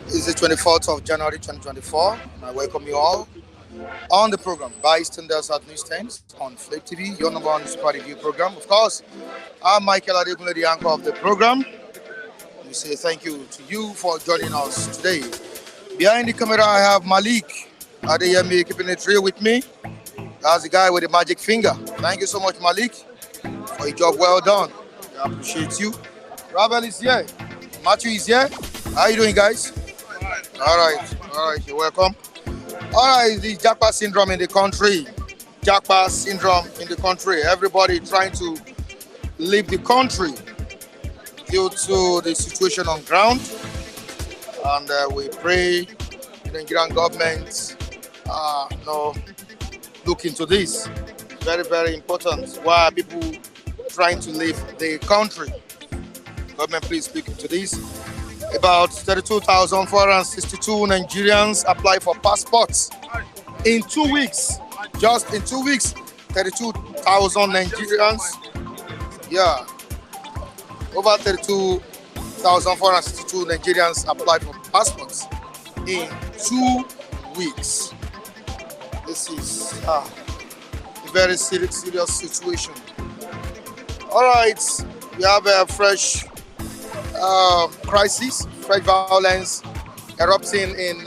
It's the 24th of January 2024. I welcome you all on the program Bystanders at Newsstands on Flip TV, your number one super review program. Of course, I'm Michael Adekunle, the anchor of the program. We say thank you to you for joining us today. Behind the camera, I have Malik Adeyemi keeping it real with me. That's the guy with the magic finger. Thank you so much, Malik, for a job well done. I appreciate you. Ravel is here. Matthew is here. How are you doing, guys? All right, you're welcome. All right, the Japa syndrome in the country. Japa syndrome in the country. Everybody trying to leave the country due to the situation on ground. And we pray the Nigerian government look into this. Very, very important. Why are people trying to leave the country? Government, please look into this. About 32,462 Nigerians apply for passports in 2 weeks. Just in 2 weeks, 32,000 Nigerians. Yeah. Over 32,462 Nigerians applied for passports in 2 weeks. This is a very serious situation. All right, we have a fresh crisis, fresh violence erupting in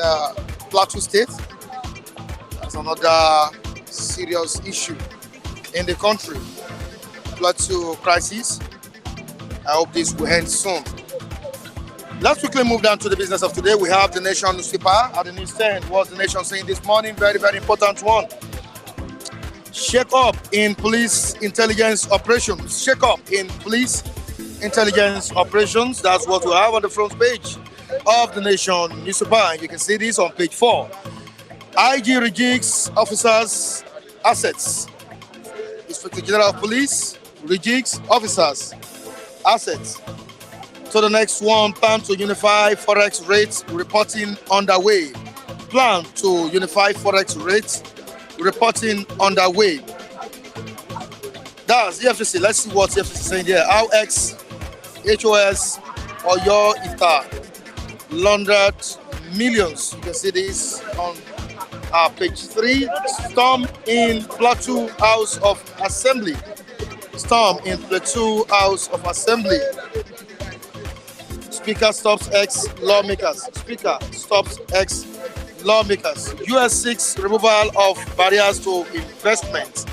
Plateau State. That's another serious issue in the country. Plateau crisis. I hope this will end soon. Let's quickly move down to the business of today. We have the Nation newspaper at the newsstand. What's the Nation saying this morning? Very, very important one. Shake up in police intelligence operations. Shake up in police intelligence operations. That's what we have on the front page of the Nation newspaper. And you can see this on page 4. IG rejigs officers' assets. Inspector General of Police rejigs officers' assets. So the next one, plan to unify forex rates reporting underway. Plan to unify forex rates reporting underway. That's the FCC. Let's see what the FCC is saying here. How X, HOS, or your ITA laundered millions. You can see this on page 3. Storm in Plateau House of Assembly. Storm in Plateau House of Assembly. Speaker stops ex lawmakers. Speaker stops ex lawmakers. US 6 removal of barriers to investment.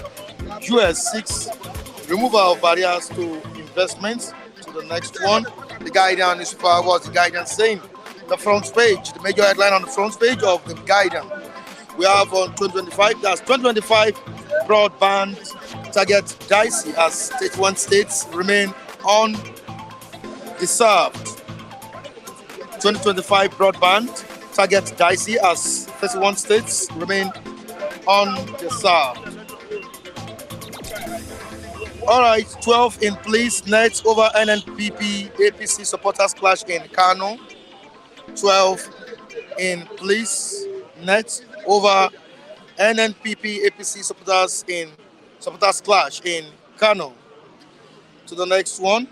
US 6 removal of barriers to investment. To the next one. The Guardian newspaper, what's the Guardian saying? The front page, the major headline on the front page of the Guardian. We have on 2025, that's 2025 broadband target dicey as 31 states remain undeserved. 2025 broadband target dicey as 31 states remain undeserved. All right, 12 in police nets over NNPP APC supporters clash in Kano. 12 in police nets over NNPP APC supporters clash in Kano. To the next one,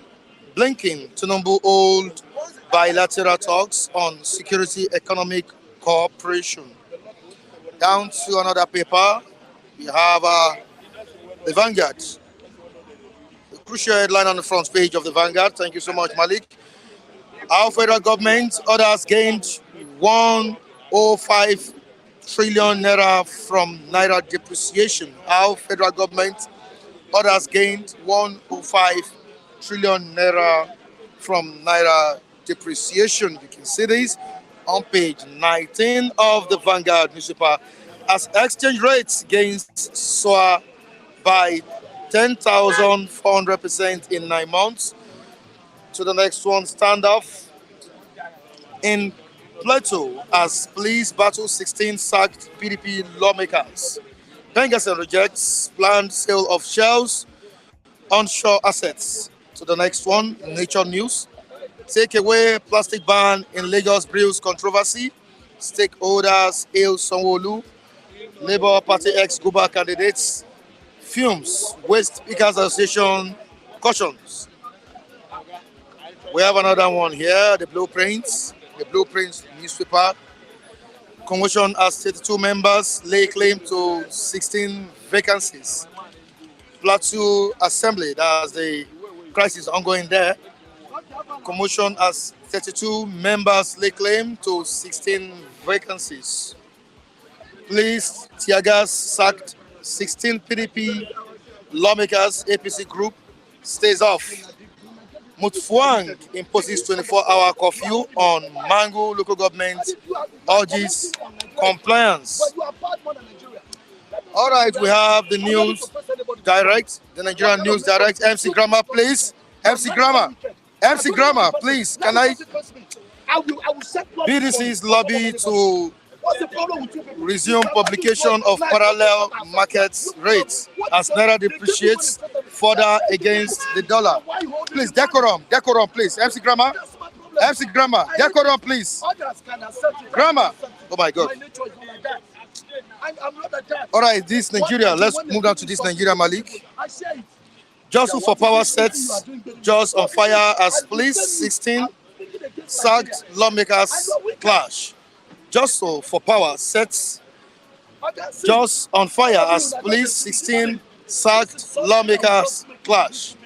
Blinken Tinubu hold bilateral talks on security economic cooperation. Down to another paper, we have the Vanguard. The crucial headline on the front page of the Vanguard. Thank you so much, Malik. Our federal government orders gained 105 trillion naira from naira depreciation. Our federal government orders gained 105 trillion naira from naira depreciation. You can see this on page 19 of the Vanguard newspaper as exchange rates gains soar by 10,400% in 9 months. To the next one, standoff in Plateau as police battle 16 sacked PDP lawmakers. Bengasen rejects planned sale of shells, onshore assets. To the next one, Nature News. Take away plastic ban in Lagos brews controversy. Stakeholders hail Sanwo-Olu. Labour Party ex-Guba candidates. Fumes. Waste Speakers Association cautions. We have another one here, the Blueprints. The Blueprints newspaper. Commotion as 32 members lay claim to 16 vacancies. Plateau Assembly, that's the crisis ongoing there. Commotion as 32 members lay claim to 16 vacancies. Police Tiagas sacked 16 PDP lawmakers. APC group stays off. Mutfwang imposes 24-hour curfew on Mangu local government, urges compliance. All right, we have the news direct, the Nigerian news direct. MC Grammar, please. MC Grammar, please. Can I? BDC's lobby to resume publication of parallel market rates as Naira depreciates further against the dollar. Please, decorum, please. MC Grammar, decorum, please. Grammar. Oh my God. All right, this Nigeria. Let's move down to this Nigeria, Malik. Jostle for power sets just on fire as police 16 sacked lawmakers clash. Jostle for power sets just on fire as police 16 sacked lawmakers clash.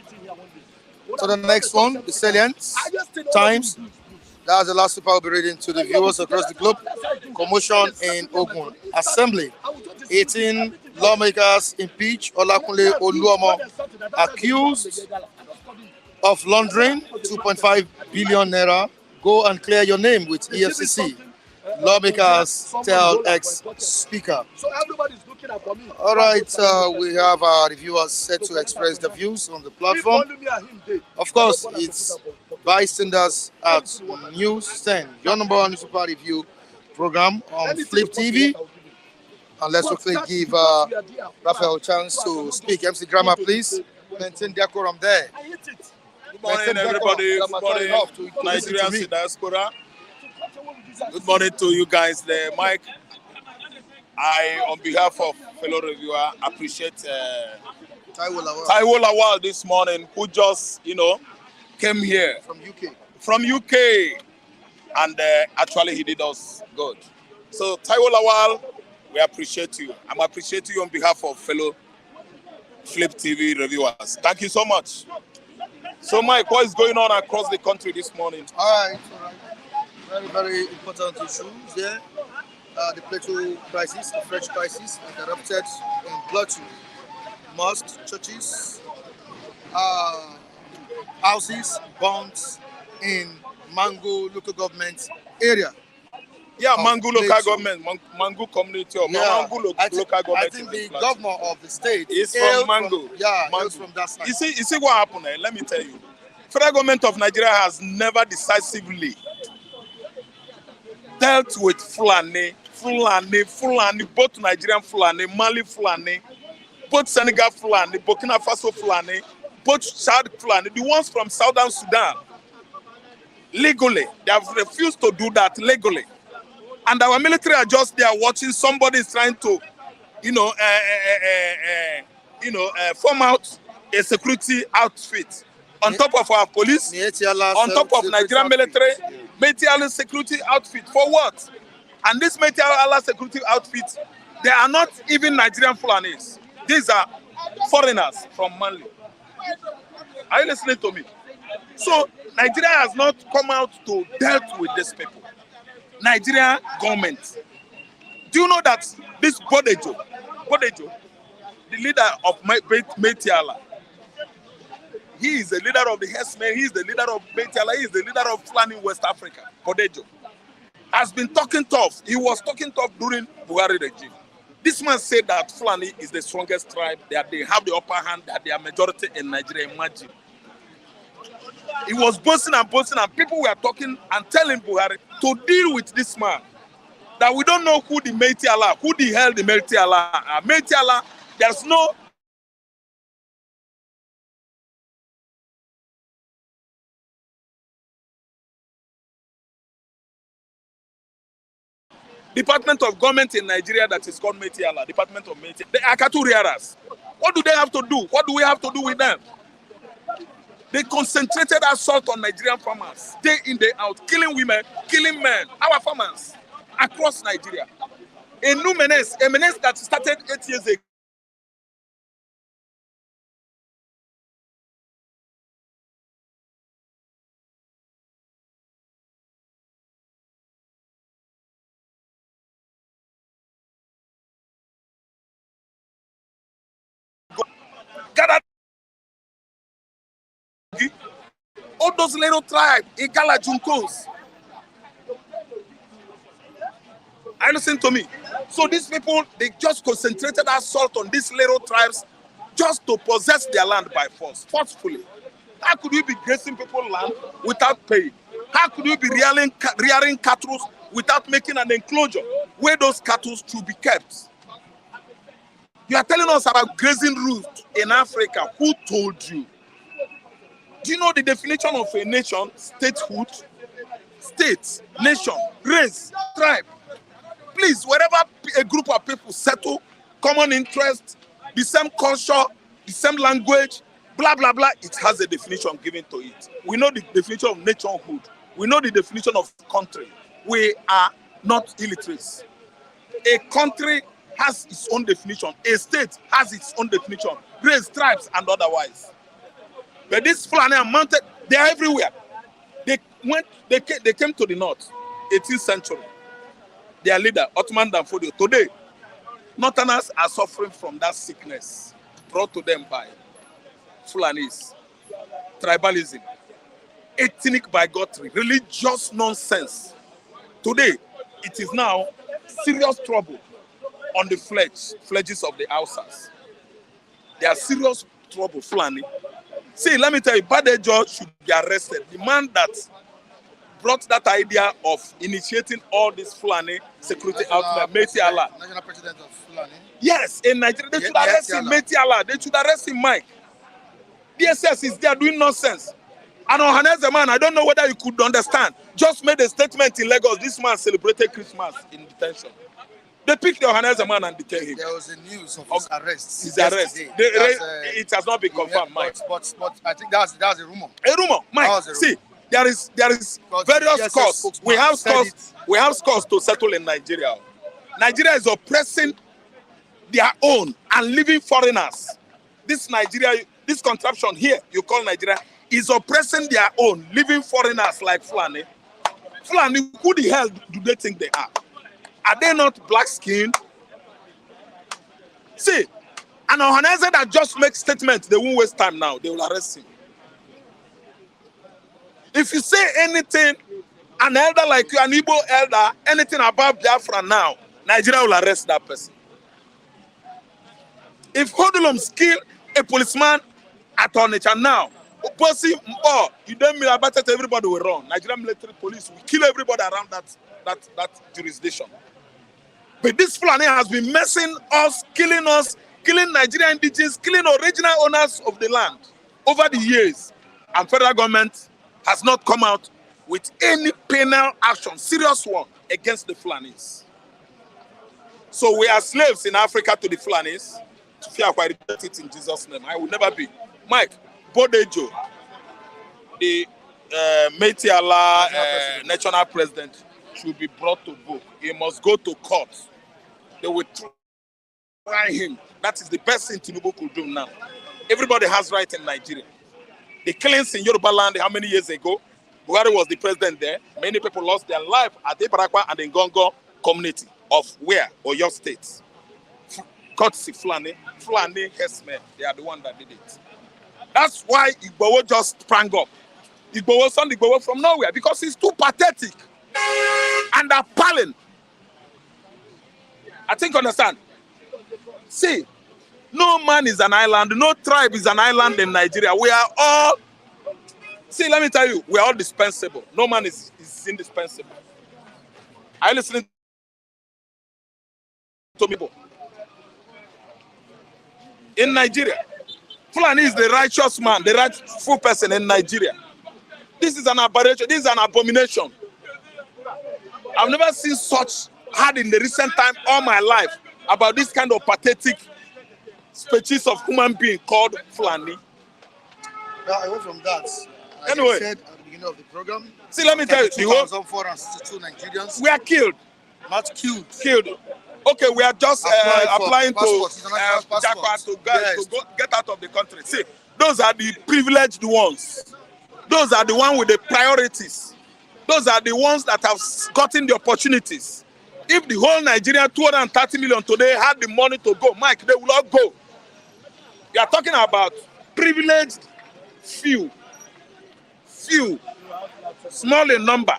So the next one, the Salient Times. That's the last paper I'll be reading to the viewers across the globe. Commotion in Ogun Assembly. 18 lawmakers impeach Olakunle Oluomo, accused of laundering 2.5 billion naira. Go and clear your name with EFCC. Lawmakers tell ex-speaker. All right, we have our reviewers set to express their views on the platform. Of course, it's bystanders at News 10, your number one newspaper review program on Flip TV. And let's quickly give Raphael a chance to speak. MC Grammar, please. Maintain decorum there. Good morning, everybody. Good morning, Nigerians in diaspora. Good morning to you guys there. Mike, I, on behalf of fellow reviewer, appreciate Taiwo Lawal this morning, who just, came here. From UK. And actually, he did us good. So, Taiwo Lawal, we appreciate you. I'm appreciating you on behalf of fellow Flip TV reviewers. Thank you so much. So, Mike, what is going on across the country this morning? All right. Very, very important issues there. The Plateau crisis, the French crisis, interrupted in Plateau. Mosques, churches, houses, bonds in Mangu local government area. Yeah, Mangu local government, Mangu community or Mangu local government. I think the governor of the state is from Mangu. Mangu. From that side. You see what happened? Let me tell you. Federal government of Nigeria has never decisively dealt with Fulani, both Nigerian Fulani, Mali Fulani, both Senegal Fulani, Burkina Faso Fulani, both Chad Fulani, the ones from Southern Sudan. Legally, they have refused to do that legally. And our military are just there watching somebody is trying to, form out a security outfit on top of our police, on top of Nigerian military, Metiala security outfit. For what? And this Metiala security outfit, they are not even Nigerian Fulanis. These are foreigners from Mali. Are you listening to me? So Nigeria has not come out to deal with these people. Nigerian government. Do you know that this Bodejo, the leader of Metiala, he is the leader of the herdsmen, he is the leader of Metiala, he is the leader of Fulani in West Africa, Bodejo, has been talking tough. He was talking tough during Buhari regime. This man said that Fulani is the strongest tribe, that they have the upper hand, that they are majority in Nigeria. Imagine. He was boasting and boasting, and people were talking and telling Buhari to deal with this man. That we don't know who the Métis Allah, who the hell the Métis Allah are. Métis Allah, there's no department of government in Nigeria that is called Métis Allah, Department of Métis. They are cattle rearers. What do they have to do? What do we have to do with them? They concentrated assault on Nigerian farmers, day in, day out, killing women, killing men, our farmers, across Nigeria. A new menace, a menace that started 8 years ago. Gathered all those little tribes, Igala Junkos. I listen to me. So these people, they just concentrated assault on these little tribes just to possess their land by force, forcefully. How could you be grazing people's land without paying? How could you be rearing cattle without making an enclosure where those cattle should be kept? You are telling us about grazing route in Africa. Who told you? Do you know the definition of a nation? Statehood, state, nation, race, tribe. Please, wherever a group of people settle, common interest, the same culture, the same language, blah, blah, blah, it has a definition given to it. We know the definition of nationhood. We know the definition of country. We are not illiterates. A country has its own definition. A state has its own definition. Race, tribes, and otherwise. But this Fulani are mounted, they are everywhere. They came to the north, 18th century. Their leader, Ottoman Danfodio, today, Northerners are suffering from that sickness brought to them by Fulanis, tribalism, ethnic bigotry, religious nonsense. Today, it is now serious trouble on the fledges of the Hausas. There are serious trouble, Fulani. See, let me tell you, Badejo should be arrested. The man that brought that idea of initiating all this Fulani security out there, Métis Allah. National president of Fulani. Yes, in Nigeria, they should arrest him, Métis Allah. They should arrest him, Mike. DSS is there doing nonsense. And Ohaneze man, I don't know whether you could understand, just made a statement in Lagos. This man celebrated Christmas in detention. They picked the Ohaneze man and detained him. There was a news of his arrest. His arrest. It has not been confirmed, Mike. But I think that's a rumor. A rumor, Mike. See, there is various causes. We have cause to settle in Nigeria. Nigeria is oppressing their own and leaving foreigners. This Nigeria, this contraption here, you call Nigeria, is oppressing their own, leaving foreigners like Fulani. Fulani, who the hell do they think they are? Are they not black-skinned? See, an Ohaneze that just makes statements, they won't waste time now. They will arrest him. If you say anything, an elder like you, an Igbo elder, anything about Biafra now, Nigeria will arrest that person. If Hodulums kill a policeman at Onitsha now, you don't mean about it, everybody will run. Nigerian military police will kill everybody around that jurisdiction. But this Fulani has been messing us, killing Nigerian indigenes, killing original owners of the land over the years. And federal government has not come out with any penal action, serious one, against the Fulanis. So we are slaves in Africa to the Fulanis. To fear quite it in Jesus' name. I will never be. Mike, Bodejo, the Métis Allah national president, should be brought to book. He must go to court. They will try him. That is the best thing Tinubu could do now. Everybody has right in Nigeria. The killings in Yoruba land, how many years ago? Buhari was the president there. Many people lost their life at Ibarakwa and the Ngongo community of where? Oyo State. Courtesy Fulani Hesme, they are the one that did it. That's why Igbowo just sprang up. Igbowo from nowhere because he's too pathetic and appalling. I think you understand. See, no man is an island, no tribe is an island in Nigeria. We are all See, let me tell you, we're all dispensable. No man is indispensable. Are you listening to me? In Nigeria, Fulani is the righteous man, the rightful person in Nigeria. This is an aberration. This is an abomination. I've never seen such had in the recent time all my life about this kind of pathetic species of human being called Fulani. Now, away from that, anyway, I said at the beginning of the program, see, let me tell you, 2,462 Nigerians. We are killed. Not killed. Killed. Okay, we are just applying to Japa to get out of the country. See, those are the privileged ones. Those are the ones with the priorities. Those are the ones that have gotten the opportunities. If the whole Nigeria, 230 million today, had the money to go, Mike, they will all go. You are talking about privileged few, small in number.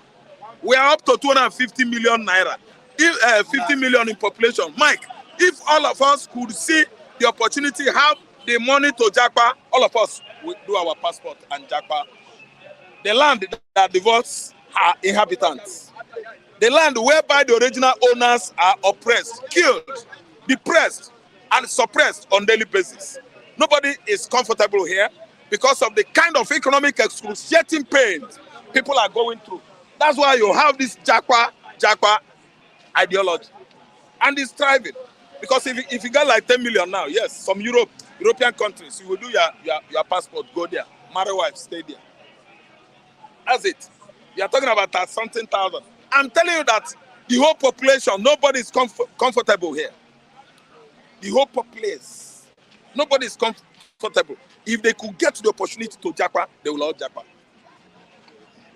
We are up to 250 million naira. If 50 million in population. Mike, if all of us could see the opportunity, have the money to Japa, all of us will do our passport and Japa. The land that divorces our inhabitants. The land whereby the original owners are oppressed, killed, depressed, and suppressed on daily basis. Nobody is comfortable here because of the kind of economic excruciating pain people are going through. That's why you have this Japa ideology. And it's thriving. Because if you got like 10 million now, yes, some European countries, you will do your passport, go there, marry wife, stay there. That's it. You are talking about something thousand. I'm telling you that the whole population, nobody is comfortable here. The whole populace, nobody is comfortable. If they could get the opportunity to Japa, they will all Japa.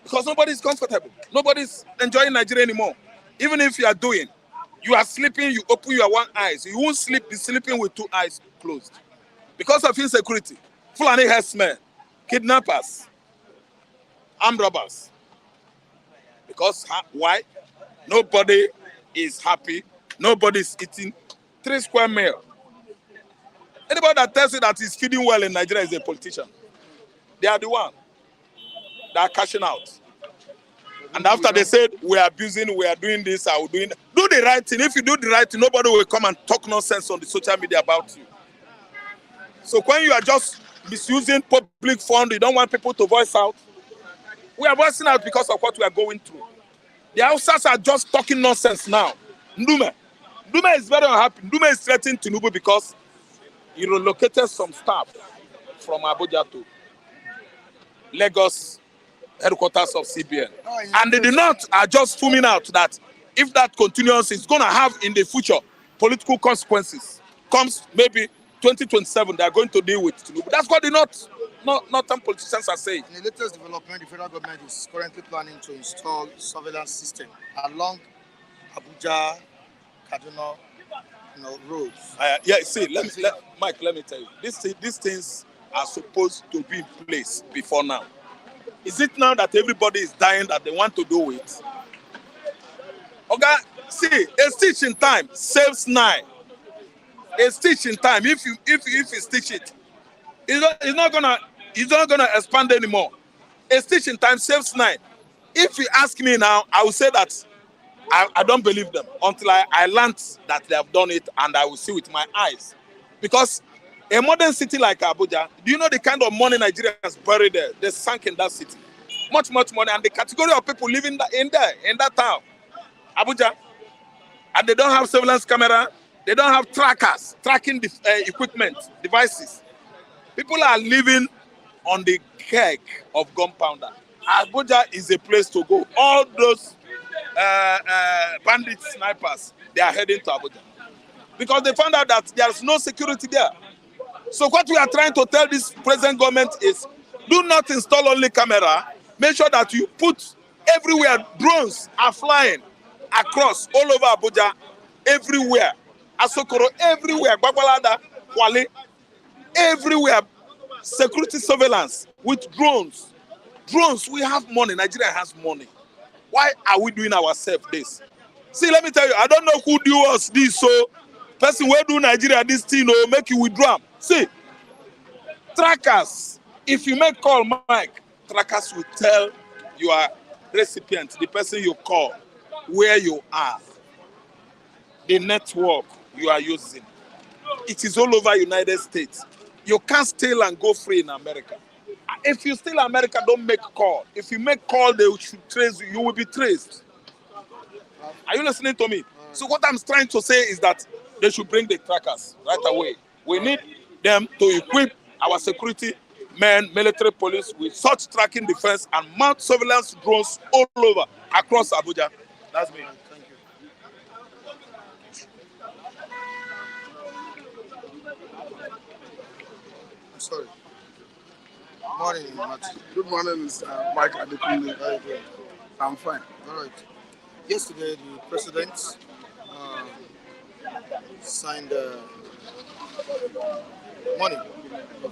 Because nobody is comfortable. Nobody is enjoying Nigeria anymore. Even if you are sleeping, you open your one eye. You won't be sleeping with two eyes closed. Because of insecurity, Fulani herdsmen, kidnappers, armed robbers. Because why? Nobody is happy. Nobody is eating 3 square meal. Anybody that tells you that he's feeding well in Nigeria is a politician. They are the one that are cashing out. And after they said, we are abusing, we are doing this, I will do it. Do the right thing. If you do the right thing, nobody will come and talk nonsense on the social media about you. So when you are just misusing public fund, you don't want people to voice out. We are voicing out because of what we are going through. The Hausas are just talking nonsense now. Ndume is very unhappy. Ndume is threatening Tinubu because he relocated some staff from Abuja to Lagos, headquarters of CBN. And the North are just fuming out that if that continues, it's going to have in the future political consequences. Comes maybe 2027, they are going to deal with Tinubu. That's what the Northern politicians are saying. In the latest development, the federal government is currently planning to install surveillance system along Abuja, Kaduna, roads. See, Mike, let me tell you, these things are supposed to be in place before now. Is it now that everybody is dying that they want to do it? Okay, see, a stitch in time saves 9. A stitch in time, if you stitch it, it's not gonna expand anymore. A stitch in time saves 9. If you ask me now, I will say that I don't believe them until I learned that they have done it and I will see with my eyes. Because a modern city like Abuja, do you know the kind of money Nigerians buried there? They sank in that city. Much money. And the category of people living in that town, Abuja, and they don't have surveillance camera, they don't have trackers, tracking equipment, devices. People are living on the keg of gunpowder. Abuja is a place to go. All those bandit snipers, they are heading to Abuja. Because they found out that there's no security there. So what we are trying to tell this present government is, do not install only camera. Make sure that you put everywhere. Drones are flying across, all over Abuja, everywhere. Asokoro, everywhere. Bagwalada, Kwale, everywhere. Security surveillance with drones. Drones, we have money. Nigeria has money. Why are we doing ourselves this? See, let me tell you, I don't know who do us this, so person where do Nigeria this thing or make you withdraw. See, trackers, if you make call, Mike, trackers will tell your recipient, the person you call, where you are, the network you are using. It is all over United States. You can't steal and go free in America. If you steal America, don't make call. If you make call, they should trace you. You will be traced. Are you listening to me? So what I'm trying to say is that they should bring the trackers right away. We need them to equip our security men, military police with such tracking defense and mount surveillance drones all over across Abuja. That's me. Thank you. I'm sorry. Morning, Martin. Good morning, Mr. Wike Adekunle. How are you doing? I'm fine. All right. Yesterday, the president signed money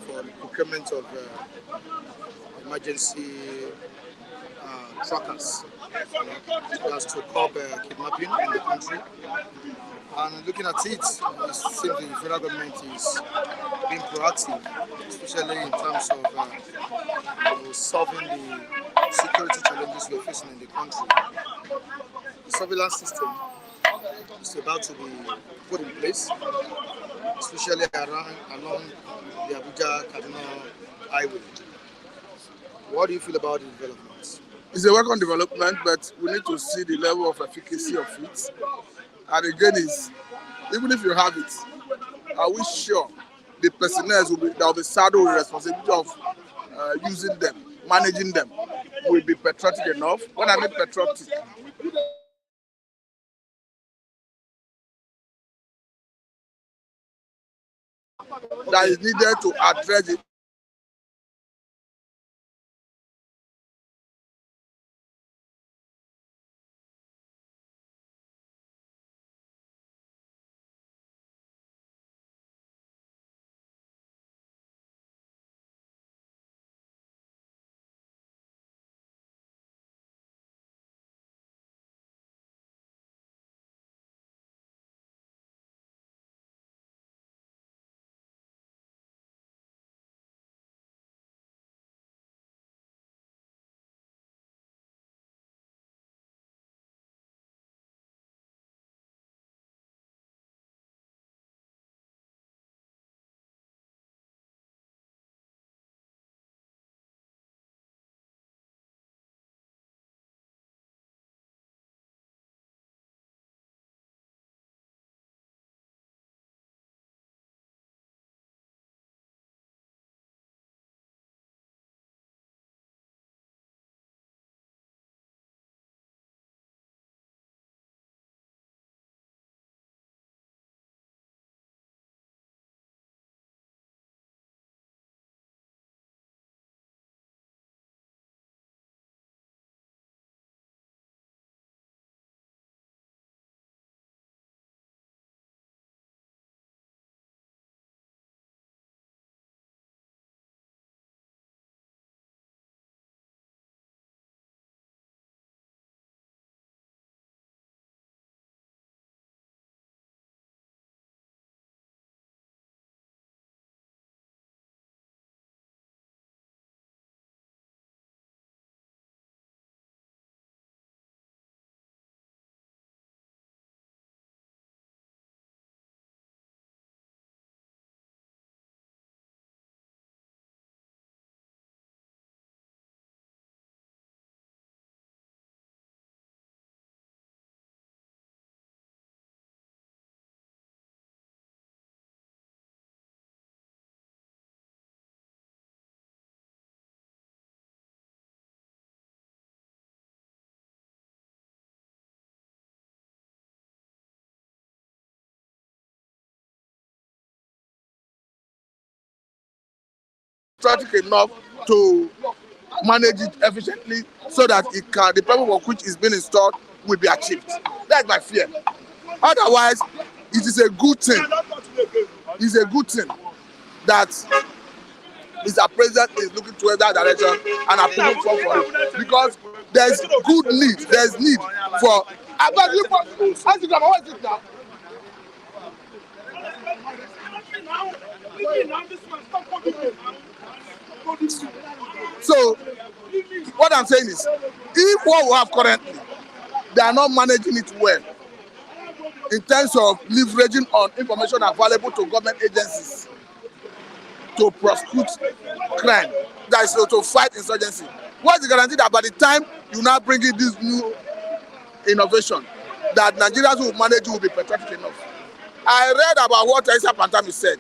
for the procurement of emergency trackers. That's to curb kidnapping in the country. And looking at it, it seems the federal government is being proactive, especially in terms of solving the security challenges we're facing in the country. The surveillance system is about to be put in place, especially along the Abuja-Kaduna highway. What do you feel about the developments? It's a welcome development, but we need to see the level of efficacy of it. And again, even if you have it, are we sure the personnel that will be saddled with the responsibility of using them, managing them, will be patriotic enough? When I mean patriotic, that is needed to address it. Patriotic enough to manage it efficiently so that the purpose for which is being installed will be achieved. That's my fear. Otherwise, it is a good thing. It's a good thing that Mr. President is looking towards that direction and approving for it, because there's good need. There's need for. So what I'm saying is, if what we have currently, they are not managing it well in terms of leveraging on information available to government agencies to prosecute crime, that is to fight insurgency. What's the guarantee that by the time you now bring in this new innovation, that Nigerians who manage it will be patriotic enough? I read about what Isa Pantami said.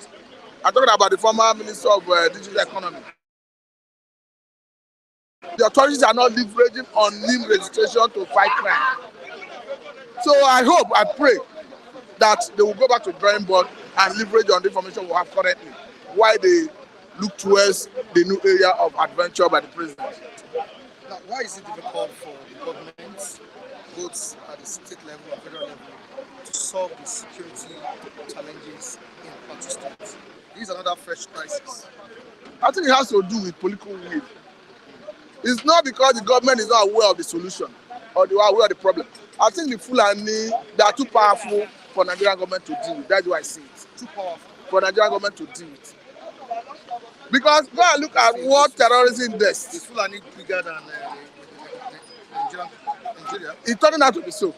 I'm talking about the former Minister of Digital Economy. The authorities are not leveraging on NIM registration to fight crime. So I pray that they will go back to the drawing board and leverage on the information we have currently, while they look towards the new area of adventure by the president. Now, why is it difficult for the government, both at the state level and federal level, to solve the security challenges in Plateau State? This is another fresh crisis. I think it has to do with political will. It's not because the government is not aware of the solution or they are aware of the problem. I think the Fulani, they are too powerful for Nigerian government to deal with. That's why I see it. Too powerful for Nigerian government to deal with. Because go and look at what terrorism does. Is Fulani bigger than Nigeria? It turned out to be so.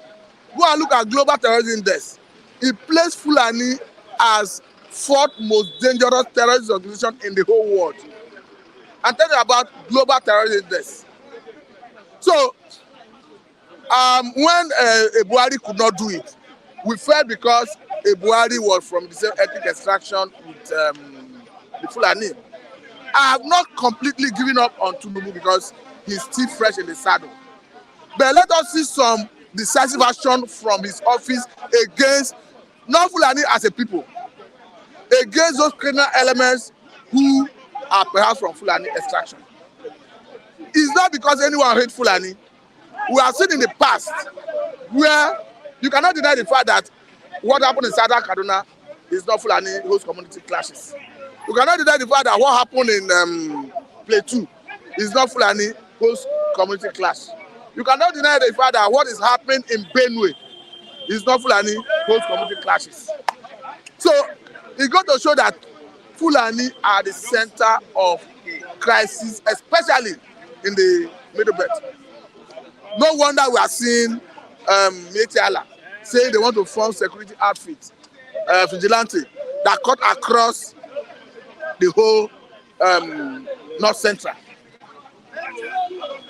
Go and look at global terrorism deaths. It placed Fulani as fourth most dangerous terrorist organization in the whole world. I'm telling you about global terrorism deaths. So, when Buhari could not do it, we felt because Buhari was from the same ethnic extraction with the Fulani. I have not completely given up on Tinubu because he's still fresh in the saddle. But let us see some decisive action from his office against not Fulani as a people, against those criminal elements who are perhaps from Fulani extraction. It's not because anyone hates Fulani. We have seen in the past where you cannot deny the fact that what happened in Southern Kaduna is not Fulani host community clashes. You cannot deny the fact that what happened in Plateau is not Fulani host community clash. You cannot deny the fact that what is happening in Benue is not Fulani host community clashes. So it got to show that Fulani are the center of crisis, especially in the Middle Belt. No wonder we are seeing Metiala saying they want to form security outfits, vigilante, that cut across the whole North Central.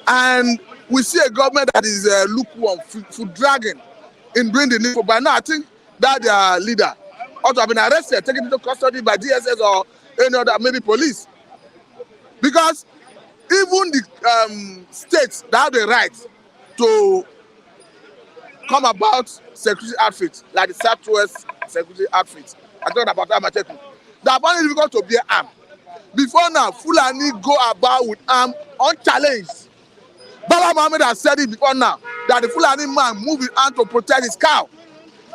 And we see a government that is lukewarm, foot dragging in bringing the need for. By now, I think that their leader ought to have been arrested, taken into custody by DSS or any other, maybe police. Because even the states that have the right to come about security outfits, like the Southwest security outfits, I'm talking about Amateku, they are very difficult to bear arm. Before now, Fulani go about with arm unchallenged. Baba Mohammed has said it before now, that the Fulani man moved his hand to protect his cow.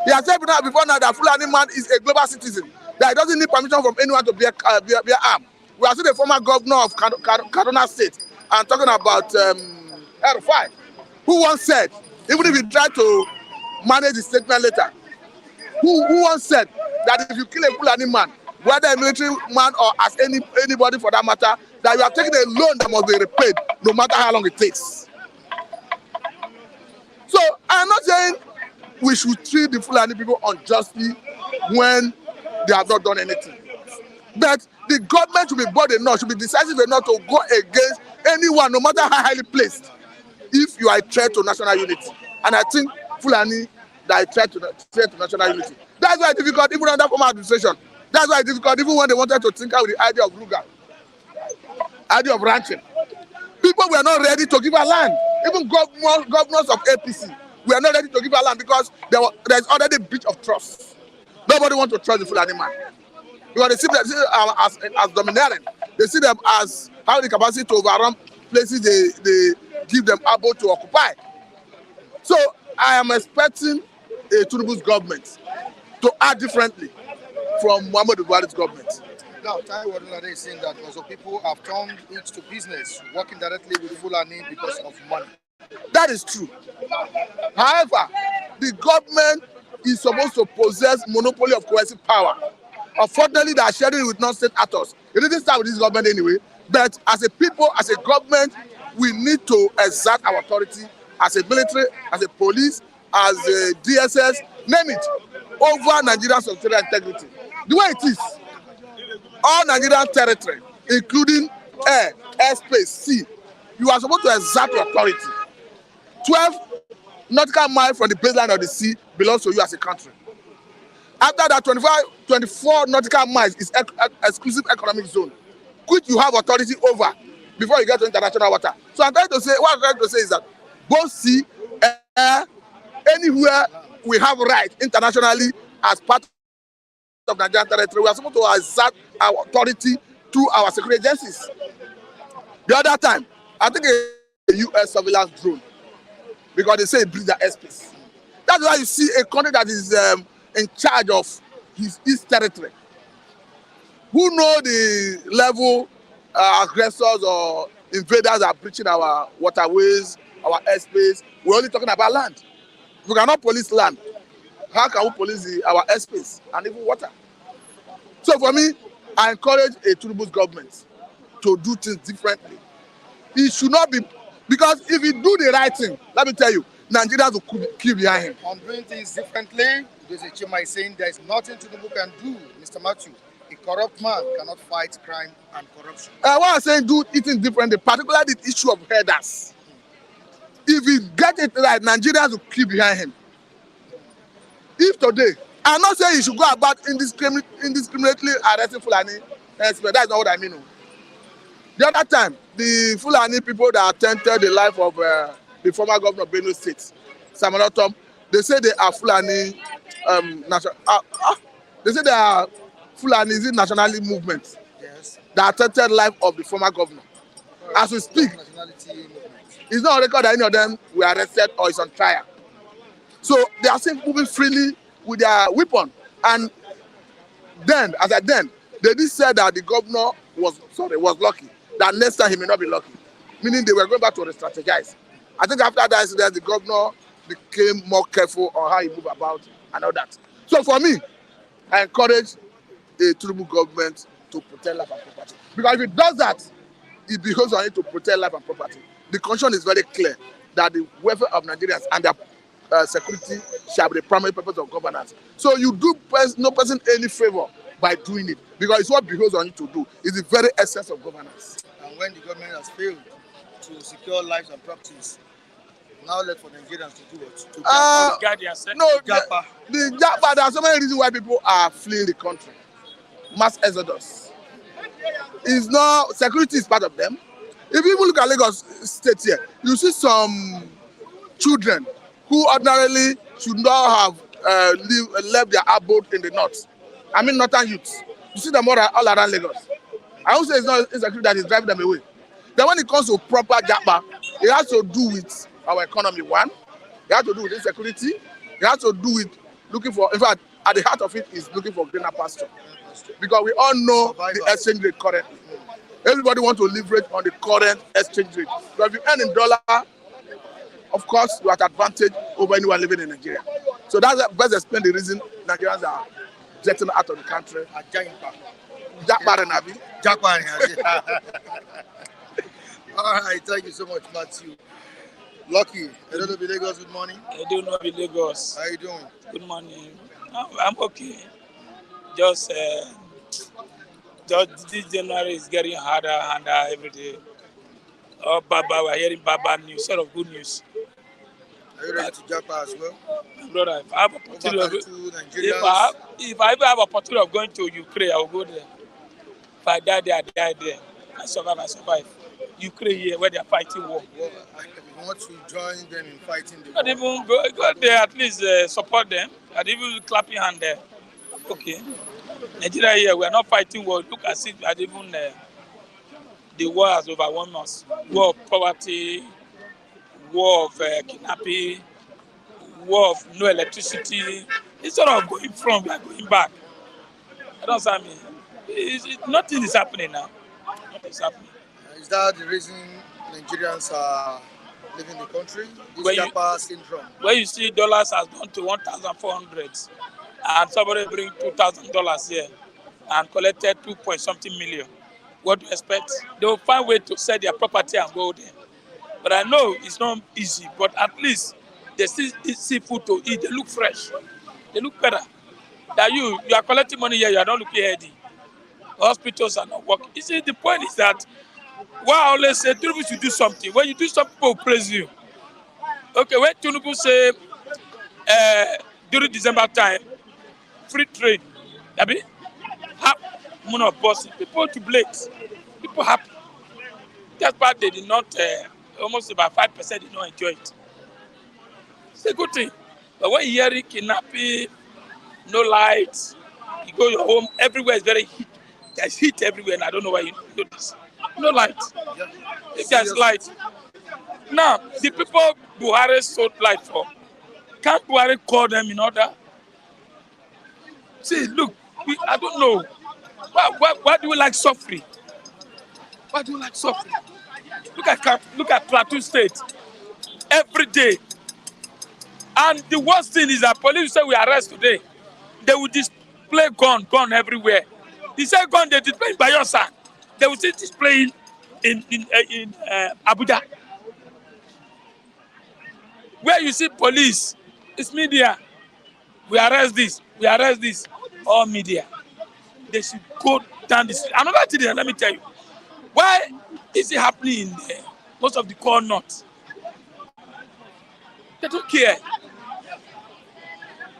He has said before now that Fulani man is a global citizen, that he doesn't need permission from anyone to bear arm. We are seeing the former governor of Kaduna State, and talking about R5, who once said, even if he tried to manage the statement later, who once said that if you kill a Fulani man, whether a military man or as anybody for that matter, that you are taking a loan that must be repaid, no matter how long it takes. So I'm not saying we should treat the Fulani people unjustly when they have not done anything. But the government should be bold enough, should be decisive enough to go against anyone, no matter how highly placed, if you are a threat to national unity. And I think Fulani that are a threat to national unity. That's why it's difficult, even under former administration. That's why it's difficult, even when they wanted to tinker with the idea of Ruga, idea of ranching. People were not ready to give our land. Even governors of APC were not ready to give our land because there's already a breach of trust. Nobody wants to trust the Fulani man. Because they see them as domineering. They see them as having the capacity to overrun places they give them able to occupy. So I am expecting a Tinubu's government to act differently from Muhammadu Buhari's government. Now, Taiwo Wadunade is saying that also people have turned it to business, working directly with Fulani because of money. That is true. However, the government is supposed to possess monopoly of coercive power. Unfortunately, they are sharing it with non-state actors. It didn't start with this government anyway. But as a people, as a government, we need to exert our authority as a military, as a police, as a DSS, name it, over Nigeria's territorial integrity. The way it is, all Nigerian territory, including air, airspace, sea, you are supposed to exert your authority. 12 nautical miles from the baseline of the sea belongs to you as a country. After that, 24 nautical miles is exclusive economic zone, which you have authority over before you get to international water. So I'm trying to say, what I'm trying to say is that both sea, air, anywhere we have right internationally as part of Nigerian territory, we are supposed to exert our authority through our security agencies. The other time, I think a US surveillance drone, because they say it breeds the airspace. That's why you see a country that is in charge of his territory, who know the level aggressors or invaders are breaching our waterways, our airspace. We're only talking about land. If we cannot police land, how can we police our airspace and even water? So for me, I encourage a Tinubu's government to do things differently. It should not be, because if he do the right thing, let me tell you, Nigerians will queue behind him. On doing things differently, there's a Chima is saying there's nothing Tinubu can do, Mr. Matthew. A corrupt man cannot fight crime and corruption. What I'm saying, do things differently, particularly the issue of herders. If he get it right, Nigerians will queue behind him. If today, I'm not saying you should go about indiscriminately arresting Fulani, that's not what I mean. The other time, the Fulani people that attempted the life of the former governor of Benue State, Samuel Tom, they say they are Fulani they say they are Fulani nationality movement. Yes. That attempted the life of the former governor. As we speak, it's not on record that any of them were arrested or is on trial. So they are still moving freely with their weapon. And then, they did say that the governor was lucky. That next time he may not be lucky. Meaning they were going back to re-strategize. I think after that incident, the governor became more careful on how he moved about and all that. So for me, I encourage the Tinubu government to protect life and property. Because if it does that, it behoves on it to protect life and property. The constitution is very clear that the welfare of Nigerians and their security shall be the primary purpose of governance. So you do no person any favor by doing it, because it's what behoves on you to do. It's the very essence of governance. And when the government has failed to secure lives and properties, now left for Nigerians to do what? To guard yourself. No, Japa. The Japa, there are so many reasons why people are fleeing the country. Mass exodus. It's not, security is part of them. If you look at Lagos State here, you see some children who ordinarily should not have left their abode in the north. I mean northern youths. You see them all around Lagos. I won't say it's not insecurity that is driving them away. Then when it comes to proper Japa, it has to do with our economy, one. It has to do with insecurity. It has to do with looking for, in fact, at the heart of it is looking for greener pasture. Because we all know the exchange rate currently. Everybody wants to leverage on the current exchange rate. So if you earn in dollar, of course, you are at advantage over anyone living in Nigeria. So that's best explain the reason Nigerians are jetting out of the country. Japa. All right, thank you so much, Matthew. Lucky, I don't know Lagos, good morning. I don't know Lagos. How are you doing? Good morning. I'm okay. Just this January is getting harder and every day. Oh, Baba, we're hearing Baba news, sort of good news. Are you ready to Japa as well? Brother, if I have opportunity if I ever have opportunity of going to Ukraine, I will go there. If I die there, I die there. I survive. Ukraine here, where they are fighting war. Well, I want to join them in fighting the war. I'd even go there, at least support them. I'd even clap your hand there. Okay. Nigeria here, we are not fighting war. Look at it, I'd even the war has overwhelmed us. War of poverty, war of kidnapping, war of no electricity. Instead of going from, we are going back. I don't say nothing is happening now. Nothing is happening. Is that the reason Nigerians are leaving the country? This Japa syndrome. Where you see dollars has gone to 1,400 and somebody bring $2,000 here and collected 2 point something million. what do you expect? They will find a way to sell their property and go there. But I know it's not easy, but at least they still see food to eat. They look fresh. They look better. That you are collecting money here, you are not looking healthy. Hospitals are not working. You see, the point is that why I always say Tinubu should do something. When you do something, people will praise you. Okay, when Tinubu say during December time, free trade, I mean, moon of bossing, people to blades, people happy. That's why they did not, almost about 5% did not enjoy it. It's a good thing. But when you hear it, kidnapping, no lights, you go your home, everywhere is very heat. There's heat everywhere, and I don't know why you know this. No light. If there's light. Now, the people Buhari sold light for, can't Buhari call them in order? See, look, I don't know. Why do we like suffering? Why do you like suffering? Look at Plateau State. Every day. And the worst thing is that police say we arrest today. They will display gun everywhere. They say gun they display in Bayelsa. They will still display in Abuja. Where you see police, it's media. We arrest this. All media. They should go down the street. Another thing, let me tell you. Why is it happening in most of the core north? They don't care.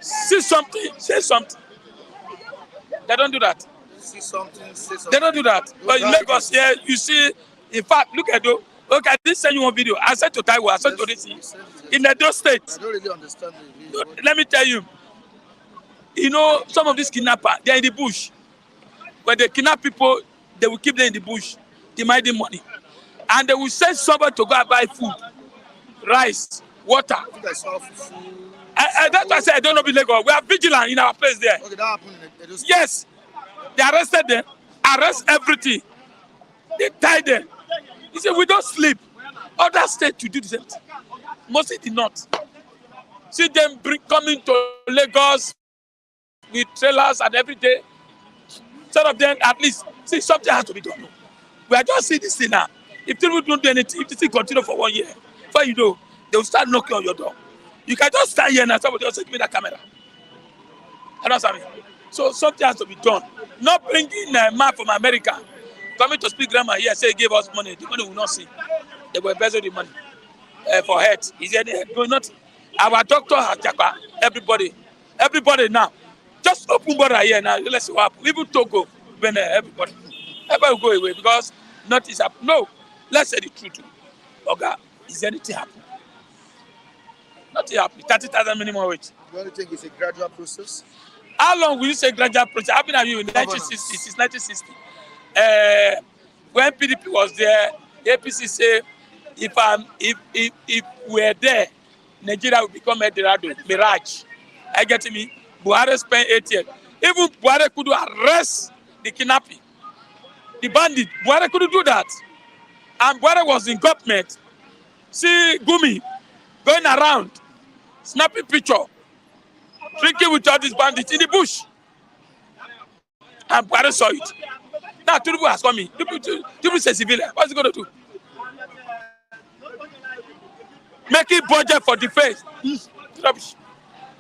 See something, say something. They don't do that. See something, say something. They don't do that. But in Lagos here, you see, in fact, look at those. Okay, I did send you one video. I sent to Taiwan, I sent to this in Edo State. I don't really understand the video. Let me tell you. You know, some of these kidnappers, they are in the bush. When they kidnap people, they will keep them in the bush, demanding money. And they will send somebody to go and buy food, rice, water. I think I saw food. That's why I said I don't know in Lagos. We are vigilant in our place there. Okay, that happened in Edo State. Yes. They arrested them, arrest everything. They tie them. He said, we don't sleep. Other states to do the same thing. Mostly did not. See them coming to Lagos with trailers and every day. Some of them, at least, see, something has to be done. We are just seeing this thing now. If people don't do anything, if this thing continue for 1 year, before you know, they will start knocking on your door. You can just stand here and somebody else say, give me that camera. I don't understand. So something has to be done. Not bringing a man from America, coming to speak grammar here, say, give us money. The money will not see. They will embezzle the money for health. Is there doing nothing? Our doctor has Japa, everybody now. Just open border here now. Let's see what happens. Even Togo, Benin, everybody will go away because nothing is happening. No, let's say the truth. Okay, is anything happening? Nothing happening. 30,000 minimum wage. You only think it's a gradual process? How long will you say gradual process? I've been at you in 1960, since 1960. When PDP was there, APC say if we're there, Nigeria will become a mirage. I get me? Buhari spent 8 years. Even Buhari could arrest the kidnapping, the bandit. Buhari couldn't do that. And Buhari was in government. See Gumi going around, snapping picture, drinking with all these bandits in the bush. And Buhari saw it. Now Tinubu has come in. Tinubu is a civilian. What's he going to do? Making budget for defense. Rubbish.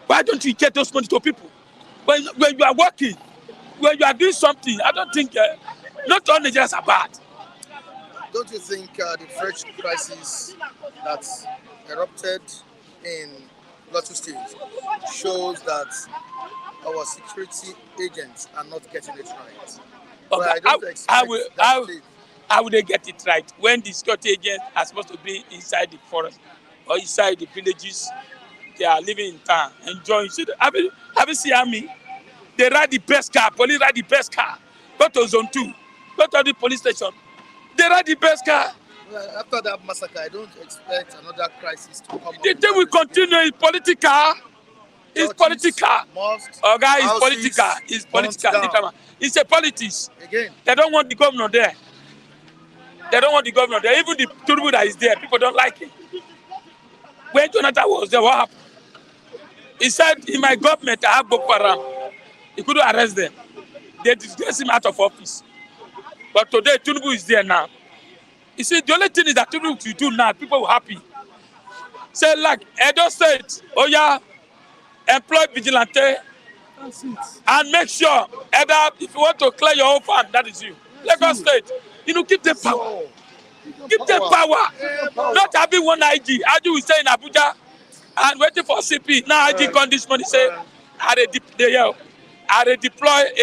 Why don't you get those money to people? When you are working, when you are doing something, I don't think, not all Nigerians are bad. Don't you think the fresh crisis that erupted in Plateau State shows that our security agents are not getting it right? Okay, how would they get it right when the security agents are supposed to be inside the forest or inside the villages? They are living in town, enjoying. Have you seen army? They ride the best car. Police ride the best car. Go to zone 2. Go to the police station. They ride the best car. Well, after that massacre, I don't expect another crisis to come up. The thing will continue. It's political. It's political. Oh, guy, it's political. It's political. It's a politics. Again. They don't want the governor there. They don't want the governor there. Even the Tinubu that is there, people don't like it. When Jonathan was there, what happened? He said, in my government, I have Boko Haram. He couldn't arrest them. They disgraced him out of office. But today, Tinubu is there now. You see, the only thing is that Tinubu you do now, people are happy. Say like Edo State, oh yeah, employ vigilante and make sure either if you want to clear your own farm, that is you. Lagos State, keep the power. Give them power. Not having one IG. IG will stay in Abuja and waiting for CP. Now IG con this money say, I deploy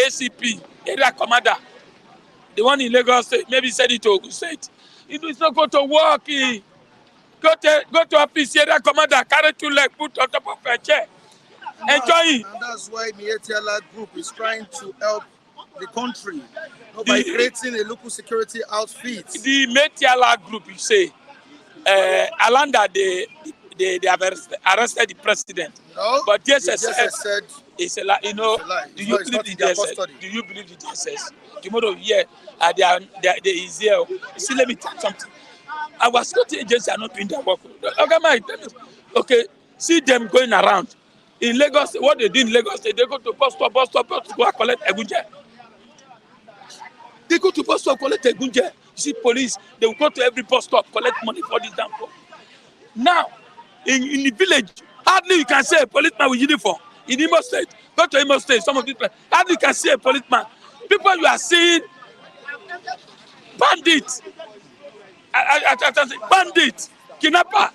ACP, area commander. The one in Lagos State, maybe send it to Ogun State. It's not going to work. Go to office, area commander, carry 2 legs, put on top of a chair. Enjoy it. And that's why Mietiala Group is trying to help the country by creating a local security outfit. The Metiala Group, you say, Alanda, they have arrested the president. No, but DSS said it's a lie. Do you believe the DSS? Do you believe the DSS? Tomorrow, yeah, they is here. See, let me tell you something. Our security agencies are not doing their work. Okay, see them going around. In Lagos, what they do in Lagos, they go to bus stop, to go and collect Egunje. They go to bus stop, collect Egunje. You see police, they will go to every bus stop, collect money for this damn phone. Now, in the village, hardly you can see a policeman with uniform. In Imo State, go to Imo State, some of these places, hardly you can see a policeman. People you are seeing, bandits, bandits, kidnapper,